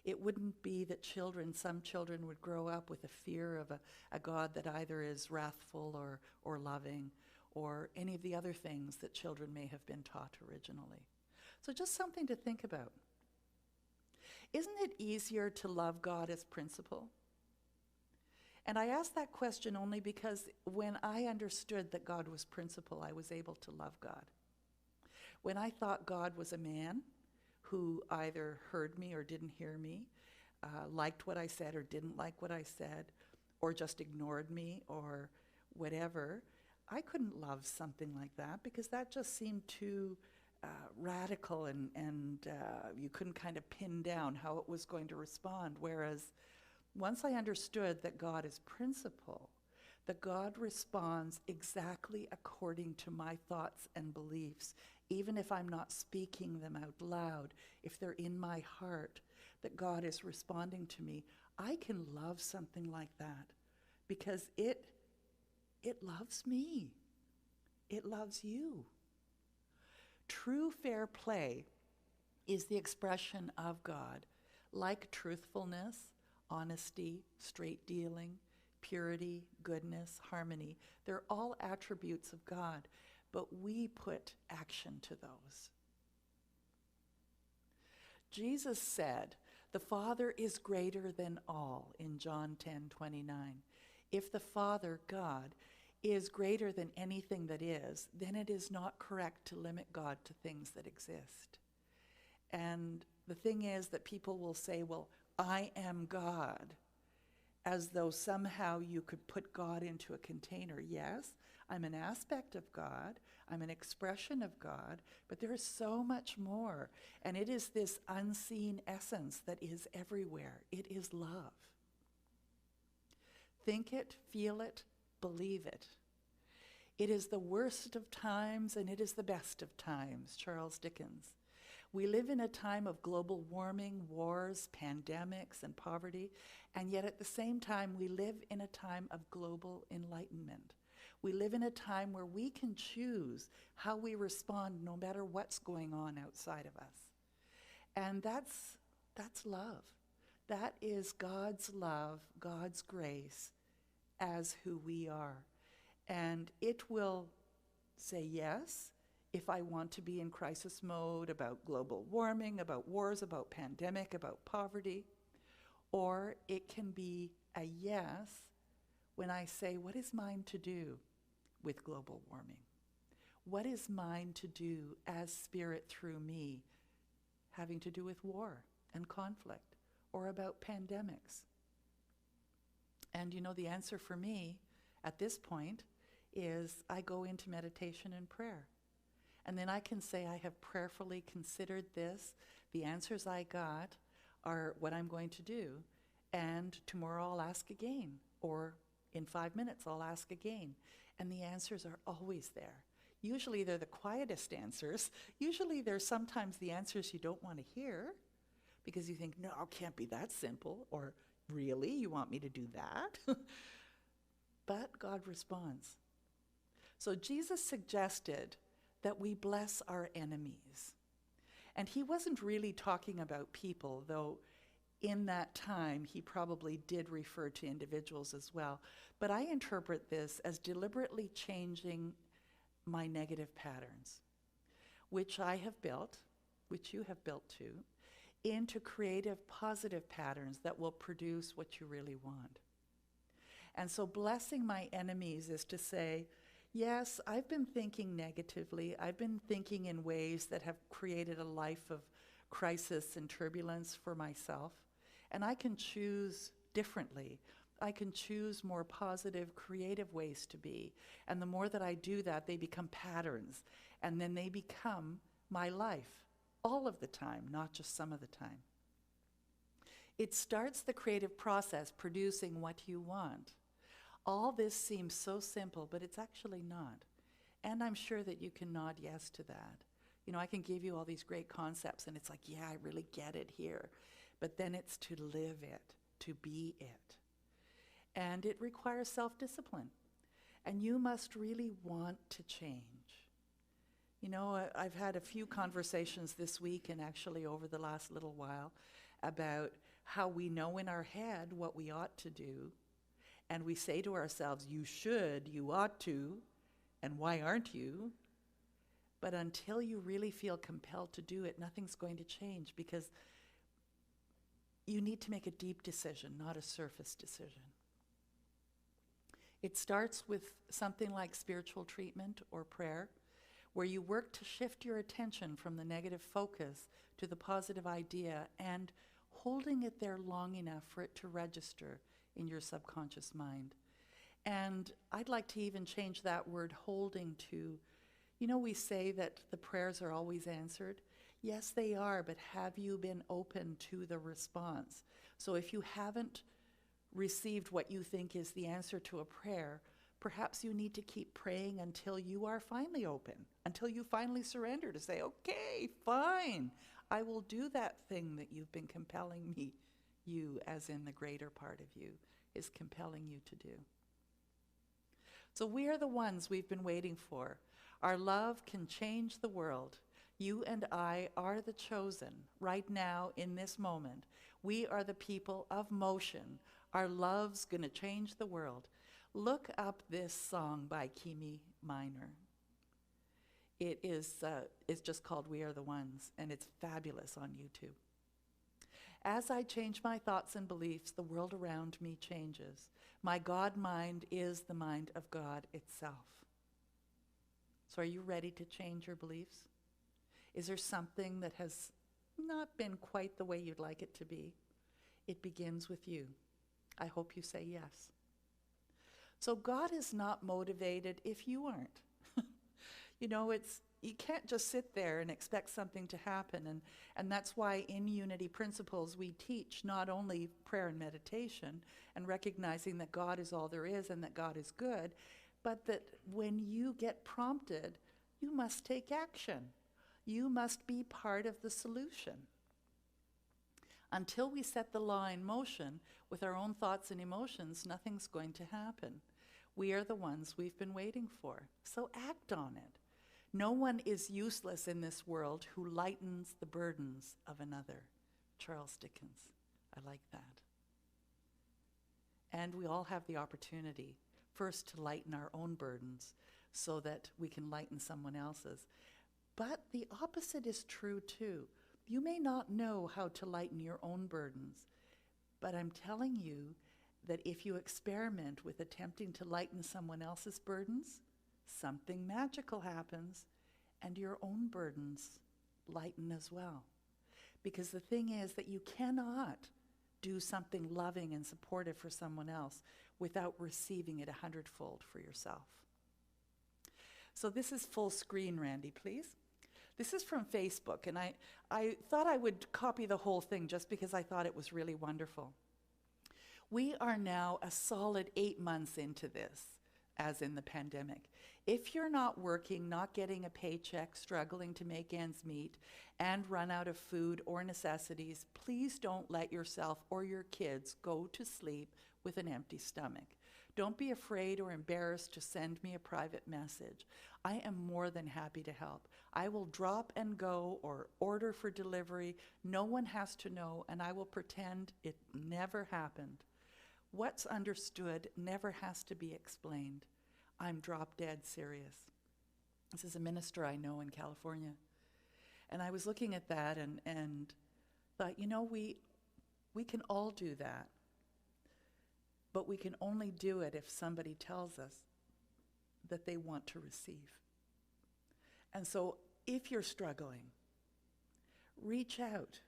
It wouldn't be that some children would grow up with a fear of a God that either is wrathful or loving, or any of the other things that children may have been taught originally. So just something to think about. Isn't it easier to love God as principle? And I ask that question only because when I understood that God was principle, I was able to love God. When I thought God was a man who either heard me or didn't hear me, liked what I said or didn't like what I said, or just ignored me or whatever, I couldn't love something like that because that just seemed too radical and you couldn't kind of pin down how it was going to respond. Whereas once I understood that God is principle, that God responds exactly according to my thoughts and beliefs, even if I'm not speaking them out loud, if they're in my heart, that God is responding to me, I can love something like that because it loves me. It loves you. True fair play is the expression of God, like truthfulness, honesty, straight dealing, purity, goodness, harmony. They're all attributes of God, but we put action to those. Jesus said, "The Father is greater than all," in John 10:29. If the Father, God, is greater than anything that is, then it is not correct to limit God to things that exist. And the thing is that people will say, well, I am God, as though somehow you could put God into a container. Yes, I'm an aspect of God, I'm an expression of God, but there is so much more. And it is this unseen essence that is everywhere. It is love. Think it, feel it, believe it. It is the worst of times and it is the best of times, Charles Dickens. We live in a time of global warming, wars, pandemics, and poverty, and yet at the same time we live in a time of global enlightenment. We live in a time where we can choose how we respond no matter what's going on outside of us. And that's love. That is God's love, God's grace, as who we are. And it will say yes if I want to be in crisis mode about global warming, about wars, about pandemic, about poverty. Or it can be a yes when I say, what is mine to do with global warming? What is mine to do as Spirit through me, having to do with war and conflict, or about pandemics? And you know, the answer for me at this point is I go into meditation and prayer. And then I can say I have prayerfully considered this. The answers I got are what I'm going to do. And tomorrow I'll ask again. Or in 5 minutes I'll ask again. And the answers are always there. Usually they're the quietest answers. Usually they're sometimes the answers you don't want to hear because you think, no, it can't be that simple. Or really, you want me to do that? But God responds. So Jesus suggested that we bless our enemies. And he wasn't really talking about people, though in that time he probably did refer to individuals as well. But I interpret this as deliberately changing my negative patterns, which I have built, which you have built too, into creative, positive patterns that will produce what you really want. And so blessing my enemies is to say, yes, I've been thinking negatively. I've been thinking in ways that have created a life of crisis and turbulence for myself. And I can choose differently. I can choose more positive, creative ways to be. And the more that I do that, they become patterns. And then they become my life all of the time, not just some of the time. It starts the creative process producing what you want. All this seems so simple, but it's actually not. And I'm sure that you can nod yes to that. You know, I can give you all these great concepts, and it's like, yeah, I really get it here. But then it's to live it, to be it. And it requires self-discipline. And you must really want to change. You know, I've had a few conversations this week and actually over the last little while about how we know in our head what we ought to do. And we say to ourselves, you should, you ought to, and why aren't you? But until you really feel compelled to do it, nothing's going to change because you need to make a deep decision, not a surface decision. It starts with something like spiritual treatment or prayer, where you work to shift your attention from the negative focus to the positive idea and holding it there long enough for it to register in your subconscious mind. And I'd like to even change that word holding to, you know, we say that the prayers are always answered. Yes, they are, but have you been open to the response? So if you haven't received what you think is the answer to a prayer, perhaps you need to keep praying until you are finally open, until you finally surrender to say, okay, fine, I will do that thing that you've been compelling me, you as in the greater part of you, is compelling you to do. So we are the ones we've been waiting for. Our love can change the world. You and I are the chosen right now in this moment. We are the people of motion. Our love's going to change the world. Look up this song by Kimi Minor. It is it's just called We Are the Ones, and it's fabulous on YouTube. As I change my thoughts and beliefs, the world around me changes. My God mind is the mind of God itself. So are you ready to change your beliefs? Is there something that has not been quite the way you'd like it to be? It begins with you. I hope you say yes. So God is not motivated if you aren't. You know, you can't just sit there and expect something to happen. And that's why in Unity Principles we teach not only prayer and meditation and recognizing that God is all there is and that God is good, but that when you get prompted, you must take action. You must be part of the solution. Until we set the law in motion with our own thoughts and emotions, nothing's going to happen. We are the ones we've been waiting for. So act on it. No one is useless in this world who lightens the burdens of another. Charles Dickens. I like that. And we all have the opportunity, first, to lighten our own burdens so that we can lighten someone else's. But the opposite is true too. You may not know how to lighten your own burdens, but I'm telling you that if you experiment with attempting to lighten someone else's burdens, something magical happens and your own burdens lighten as well. Because the thing is that you cannot do something loving and supportive for someone else without receiving it 100-fold for yourself. So this is full screen, Randy, please. This is from Facebook, and I thought I would copy the whole thing just because I thought it was really wonderful. We are now a solid 8 months into this, as in the pandemic. If you're not working, not getting a paycheck, struggling to make ends meet, and run out of food or necessities, please don't let yourself or your kids go to sleep with an empty stomach. Don't be afraid or embarrassed to send me a private message. I am more than happy to help. I will drop and go or order for delivery. No one has to know, and I will pretend it never happened. What's understood never has to be explained. I'm drop dead serious. This is a minister I know in California. And I was looking at that and thought, you know, we can all do that. But we can only do it if somebody tells us that they want to receive. And so if you're struggling, reach out.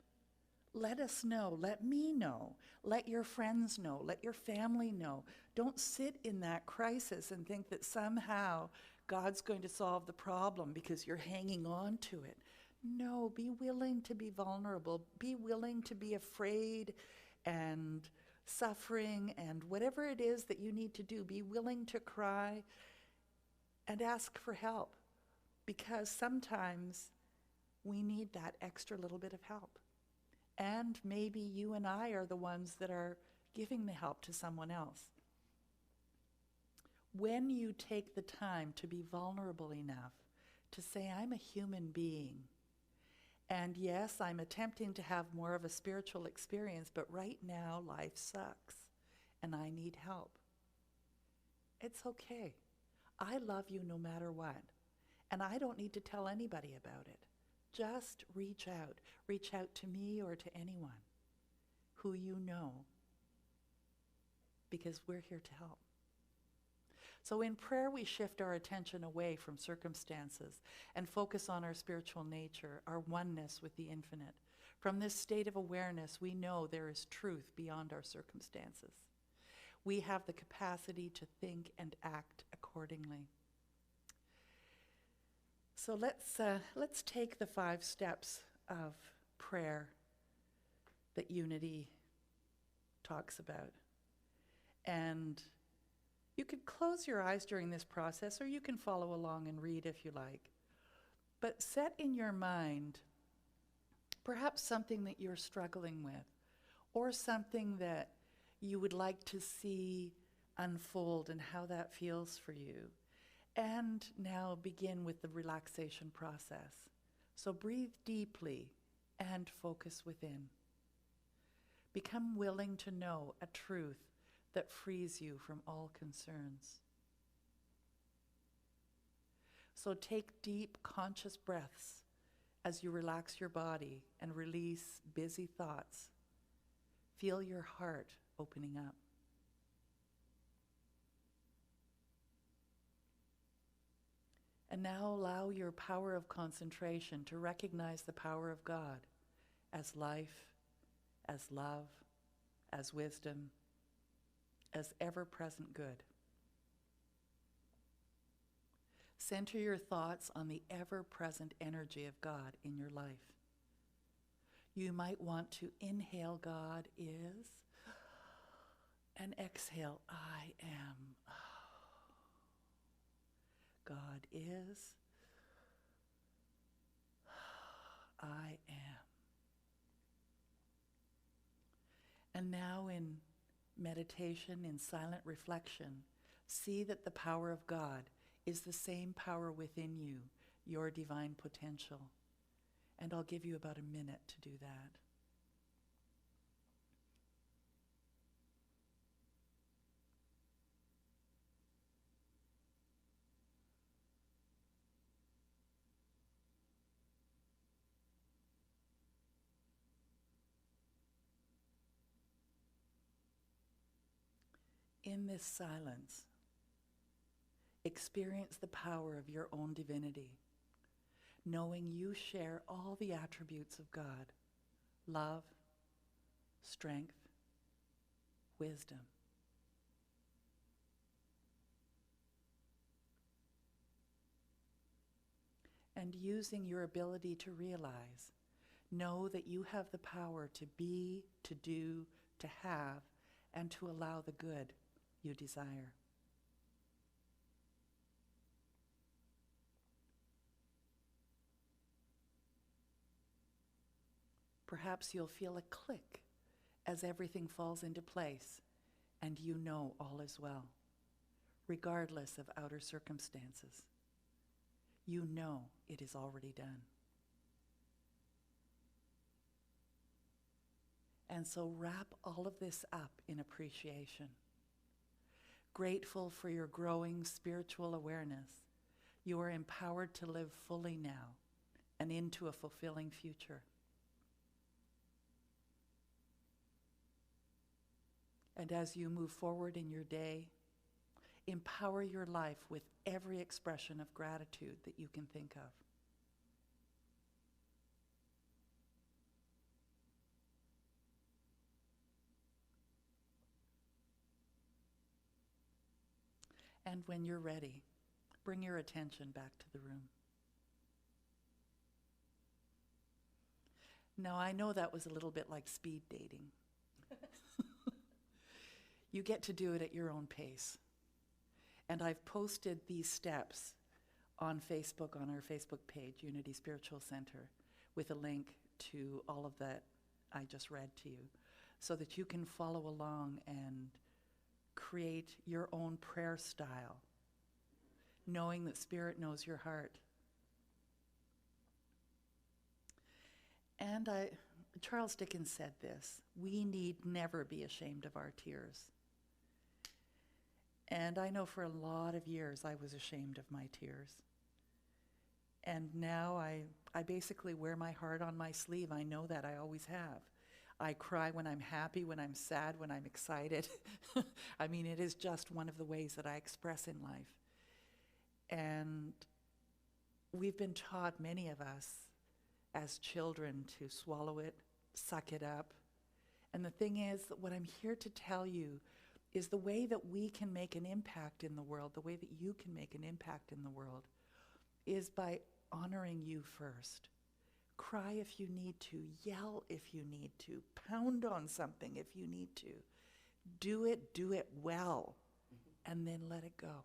Let us know. Let me know. Let your friends know. Let your family know. Don't sit in that crisis and think that somehow God's going to solve the problem because you're hanging on to it. No, be willing to be vulnerable. Be willing to be afraid and suffering and whatever it is that you need to do. Be willing to cry and ask for help, because sometimes we need that extra little bit of help. And maybe you and I are the ones that are giving the help to someone else. When you take the time to be vulnerable enough to say, I'm a human being, and yes, I'm attempting to have more of a spiritual experience, but right now life sucks and I need help. It's okay. I love you no matter what, and I don't need to tell anybody about it. Just reach out. Reach out to me or to anyone who you know, because we're here to help. So in prayer, we shift our attention away from circumstances and focus on our spiritual nature, our oneness with the infinite. From this state of awareness, we know there is truth beyond our circumstances. We have the capacity to think and act accordingly. So let's take the 5 steps of prayer that Unity talks about. And you could close your eyes during this process, or you can follow along and read if you like. But set in your mind perhaps something that you're struggling with, or something that you would like to see unfold and how that feels for you. And now begin with the relaxation process. So breathe deeply and focus within. Become willing to know a truth that frees you from all concerns. So take deep, conscious breaths as you relax your body and release busy thoughts. Feel your heart opening up. And now allow your power of concentration to recognize the power of God as life, as love, as wisdom, as ever-present good. Center your thoughts on the ever-present energy of God in your life. You might want to inhale God is, and exhale I am. God is, I am. And now in meditation, in silent reflection, see that the power of God is the same power within you, your divine potential. And I'll give you about a minute to do that. In this silence, experience the power of your own divinity, knowing you share all the attributes of God: love, strength, wisdom. And using your ability to realize, know that you have the power to be, to do, to have, and to allow the good you desire. Perhaps you'll feel a click as everything falls into place and you know all is well, regardless of outer circumstances. You know it is already done. And so wrap all of this up in appreciation. Grateful for your growing spiritual awareness, you are empowered to live fully now and into a fulfilling future. And as you move forward in your day, empower your life with every expression of gratitude that you can think of. And when you're ready, bring your attention back to the room. Now, I know that was a little bit like speed dating. You get to do it at your own pace. And I've posted these steps on Facebook, on our Facebook page, Unity Spiritual Center, with a link to all of that I just read to you, so that you can follow along and create your own prayer style, knowing that Spirit knows your heart. And Charles Dickens said this: we need never be ashamed of our tears. And I know for a lot of years I was ashamed of my tears. And now I basically wear my heart on my sleeve. I know that, I always have. I cry when I'm happy, when I'm sad, when I'm excited. I mean, it is just one of the ways that I express in life. And we've been taught, many of us, as children, to swallow it, suck it up. And the thing is, that what I'm here to tell you is the way that we can make an impact in the world, the way that you can make an impact in the world, is by honoring you first. Cry if you need to, yell if you need to, pound on something if you need to. Do it well, and then let it go.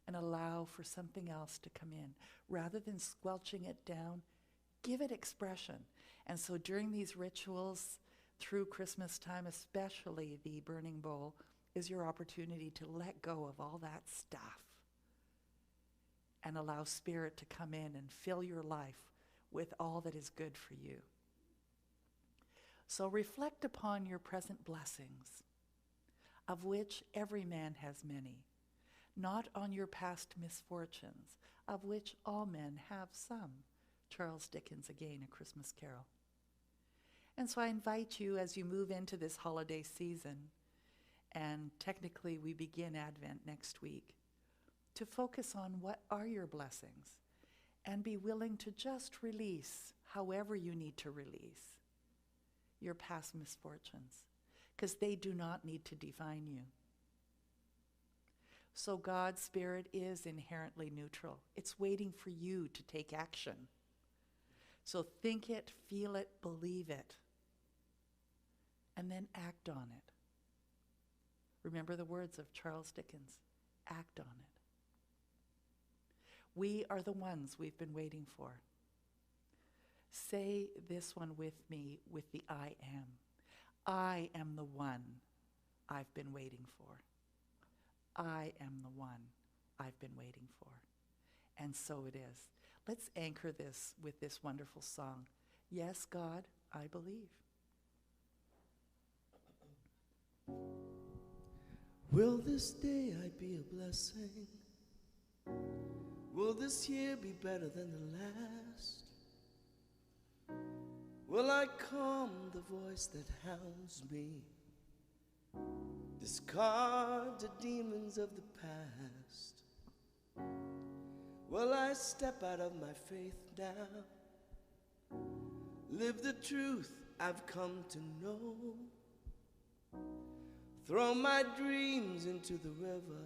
And allow for something else to come in. Rather than squelching it down, give it expression. And so during these rituals, through Christmas time, especially the burning bowl, is your opportunity to let go of all that stuff and allow Spirit to come in and fill your life with all that is good for you. So reflect upon your present blessings, of which every man has many, not on your past misfortunes, of which all men have some. Charles Dickens, again, A Christmas Carol. And so I invite you, as you move into this holiday season, and technically we begin Advent next week, to focus on what are your blessings and be willing to just release, however you need to release, your past misfortunes, because they do not need to define you. So God's Spirit is inherently neutral. It's waiting for you to take action. So think it, feel it, believe it, and then act on it. Remember the words of Charles Dickens: act on it. We are the ones we've been waiting for. Say this one with me with the I am. I am the one I've been waiting for. I am the one I've been waiting for. And so it is. Let's anchor this with this wonderful song. Yes, God, I believe. Will this day I be a blessing? Will this year be better than the last? Will I calm the voice that hounds me? discard the demons of the past. Well, I step out of my faith now, live the truth I've come to know, throw my dreams into the river,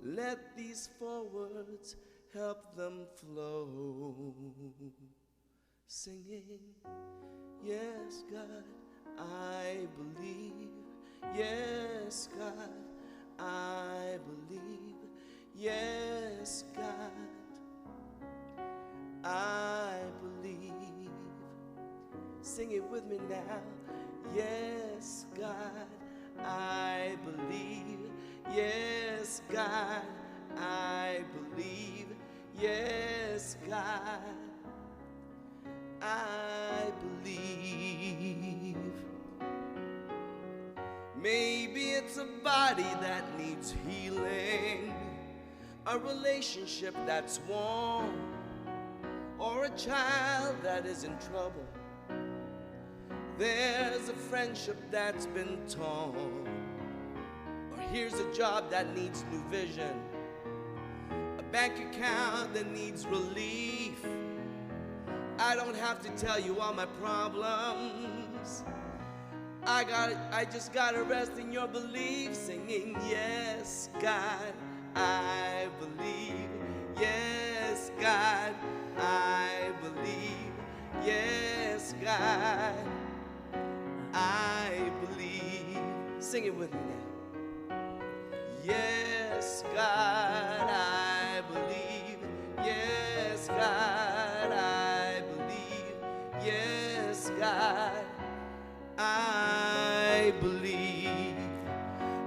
let these 4 words help them flow. Singing, yes, God, I believe. Yes, God, I believe. Yes, God, I believe. Sing it with me now. Yes, God, I believe. Yes, God, I believe. Yes, God, I believe. Maybe it's a body that needs healing, a relationship that's warm, or a child that is in trouble. There's a friendship that's been torn, or here's a job that needs new vision, a bank account that needs relief. I don't have to tell you all my problems. I just gotta rest in your belief, singing, yes, God, I believe. Yes, God, I believe. Yes, God, I believe. Sing it with me now. Yes, God, I believe. Yes, God, I believe. Yes, God, I believe.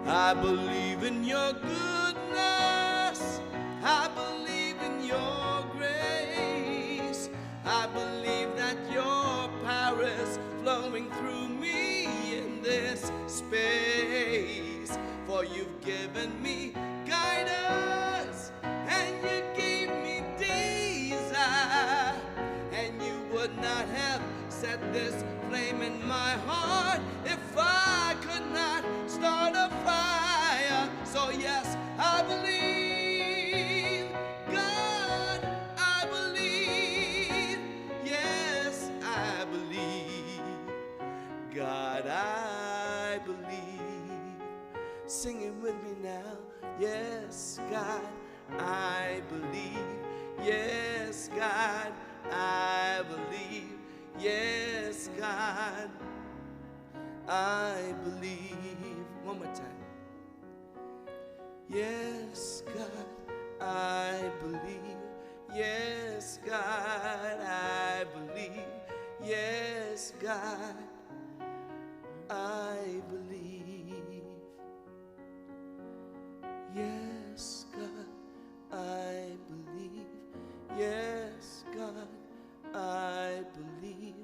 I believe in your goodness. I believe in your grace. I believe that your power is flowing through me in this space. For you've given me guidance, and you gave me desire, and you would not have set this flame in my heart if I could not start a fire. So yes, I believe. God, I believe. Yes, I believe. God, I believe. Sing it with me now. Yes, God, I believe. Yes, God, I believe. Yes, God, I believe. One more time. Yes, God, I believe. Yes, God, I believe. Yes, God, I believe. Yes, God, I believe. Yes, God, I believe.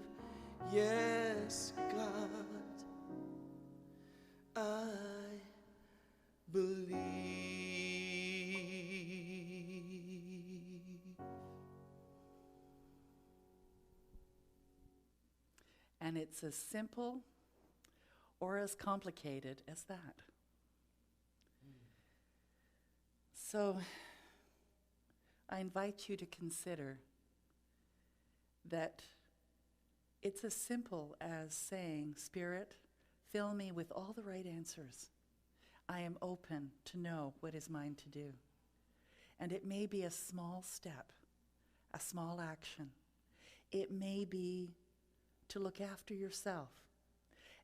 Yes, God, I believe. And it's as simple or as complicated as that. So I invite you to consider that it's as simple as saying, Spirit, fill me with all the right answers. I am open to know what is mine to do. And it may be a small step, a small action. It may be to look after yourself.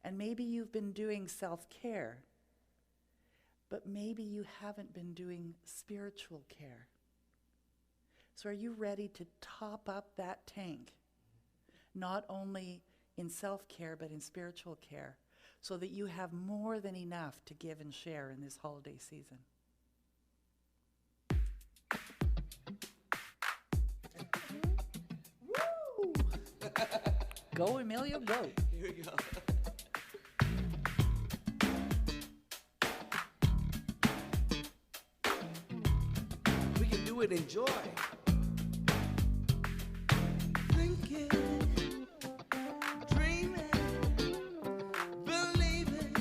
And maybe you've been doing self-care, but maybe you haven't been doing spiritual care. So are you ready to top up that tank? Not only in self-care, but in spiritual care, so that you have more than enough to give and share in this holiday season. Woo! Go, Emilio, go. Here we go. We can do it in joy. Thinking, dreaming, believing,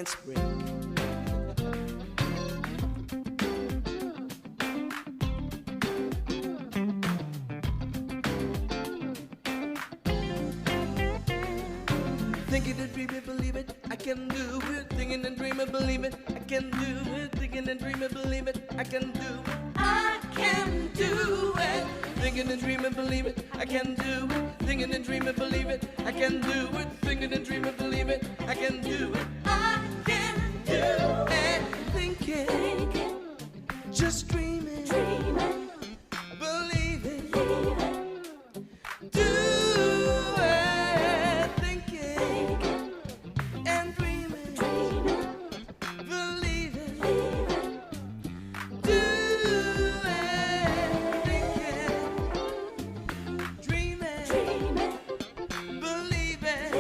dance break. Thinking and dreaming, believe it, I can do it. Thinking and dreaming, believe it, I can do it. Thinking and dreaming, believe it, I can do it. I can do it. Thinking and dreaming, believe it, I can do it. Thinking and dreaming, believe it, I can do it. Thinking and dreaming, believe it, I can do it. I can do it. Thinking, just dreaming, believe it, do it. Thinking and dreaming, believe it, do it. Thinking, dreaming, believe it,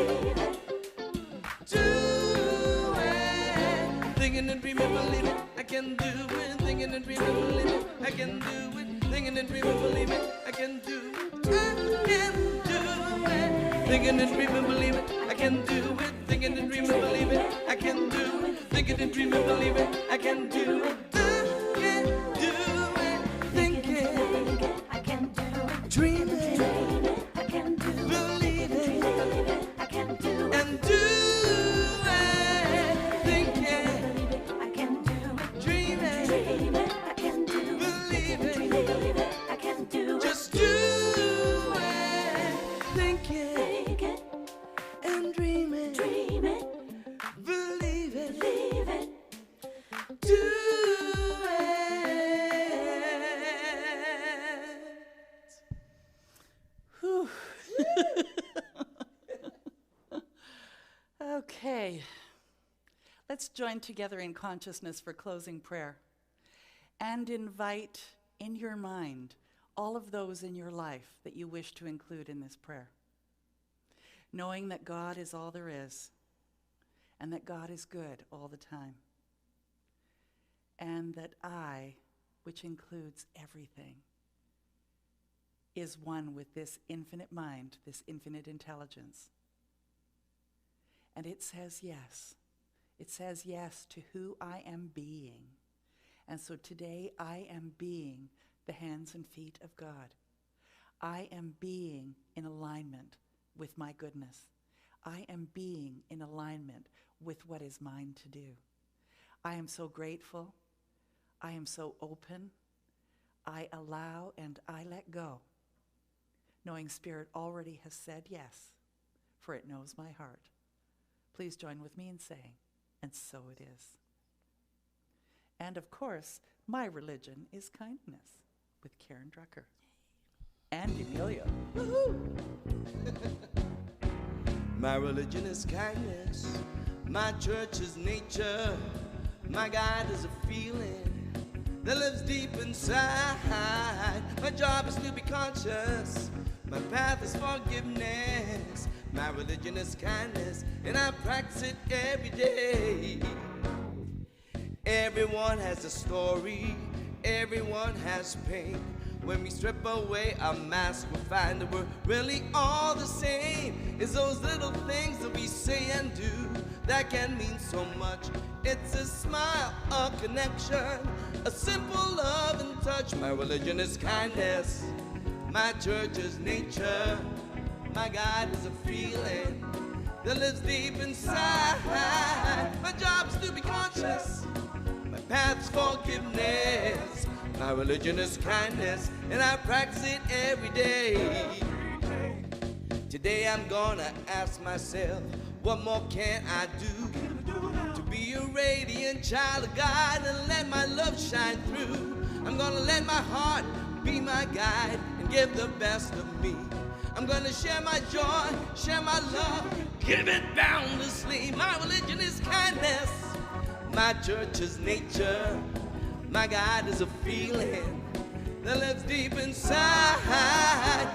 do it. Thinking and dreaming, believe it, I can do it. Thinking and dreaming, believe it, I can do it. Thinking and dreaming, believe it, I can do it. I can do it. Thinking and dreaming, believe it, I can do it. Thinking and dreaming, believe it, I can do it. Thinking and dreaming, believe it, I can do it. I can do it. Thinking, I can do it. dreaming, I can do it. believe it, I can do it. and do it. Thinking, I can do it. dreaming, I can do it. believe it, I can do it. just do it. Thinking and dreaming, believe it, do it. Whew. Okay. Let's join together in consciousness for closing prayer and invite in your mind all of those in your life that you wish to include in this prayer, knowing that God is all there is and that God is good all the time, and that I, which includes everything, is one with this infinite mind, this infinite intelligence. And it says yes. It says yes to who I am being. And so today I am being the hands and feet of God. I am being in alignment with my goodness. I am being in alignment with what is mine to do. I am so grateful. I am so open. I allow and I let go, knowing Spirit already has said yes, for it knows my heart. Please join with me in saying, and so it is. And of course, my religion is kindness with Karen Drucker and Emilio. Woohoo! My religion is kindness. My church is nature. My God is a feeling that lives deep inside. My job is to be conscious. My path is forgiveness. My religion is kindness, and I practice it every day. Everyone has a story. Everyone has pain. When we strip away our mask, we find that we're really all the same. It's those little things that we say and do that can mean so much. It's a smile, a connection, a simple love and touch. My religion is kindness. My church is nature. My God is a feeling that lives deep inside. My job is to be conscious. My path is forgiveness. My religion is kindness, and I practice it every day. Today I'm gonna ask myself, what more can I do to be a radiant child of God and let my love shine through? I'm gonna let my heart be my guide and give the best of me. I'm gonna share my joy, share my love, give it boundlessly. My religion is kindness. My church is nature. My God is a feeling that lives deep inside.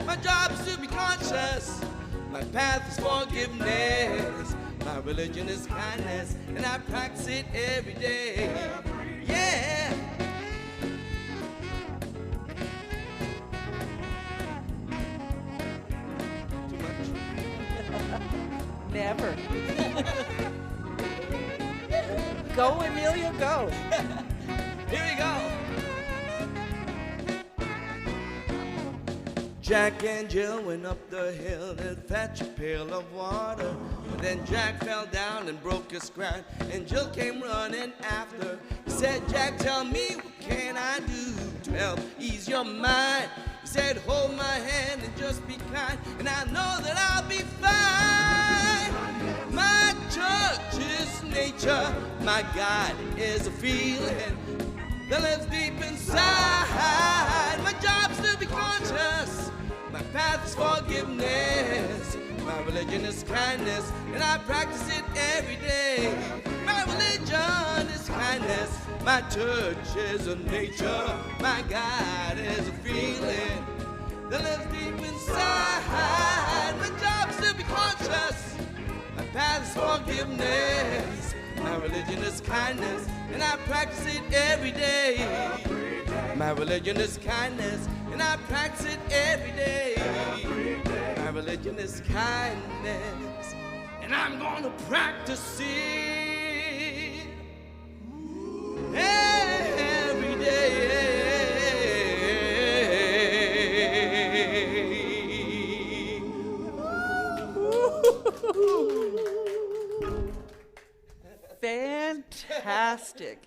My job is to be conscious. My path is forgiveness. My religion is kindness, and I practice it every day. Yeah. Too much? Never. Go, Emilio, go. Here we go. Jack and Jill went up the hill and fetched a pail of water. But then Jack fell down and broke his crown, and Jill came running after. He said, Jack, tell me, what can I do to help ease your mind? He said, hold my hand and just be kind, and I know that I'll be fine. My church is nature, my God is a feeling that lives deep inside. My job's to be conscious, my path is forgiveness, my religion is kindness, and I practice it every day. My religion is kindness, my church is a nature, my God is a feeling that lives deep inside. My job's to be conscious, my path is forgiveness, my religion is kindness, and I practice it every day. My religion is kindness, and I practice it every day. My religion is kindness, and I'm gonna practice it every day. Fantastic.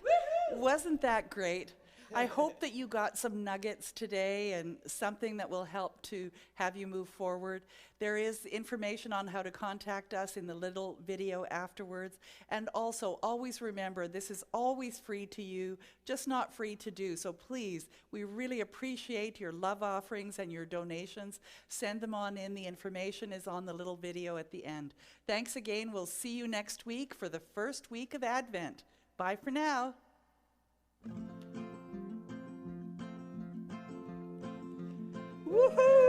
Wasn't that great? I hope that you got some nuggets today and something that will help to have you move forward. There is information on how to contact us in the little video afterwards. And also, always remember, this is always free to you, just not free to do. So please, we really appreciate your love offerings and your donations. Send them on in. The information is on the little video at the end. Thanks again. We'll see you next week for the first week of Advent. Bye for now. Woohoo!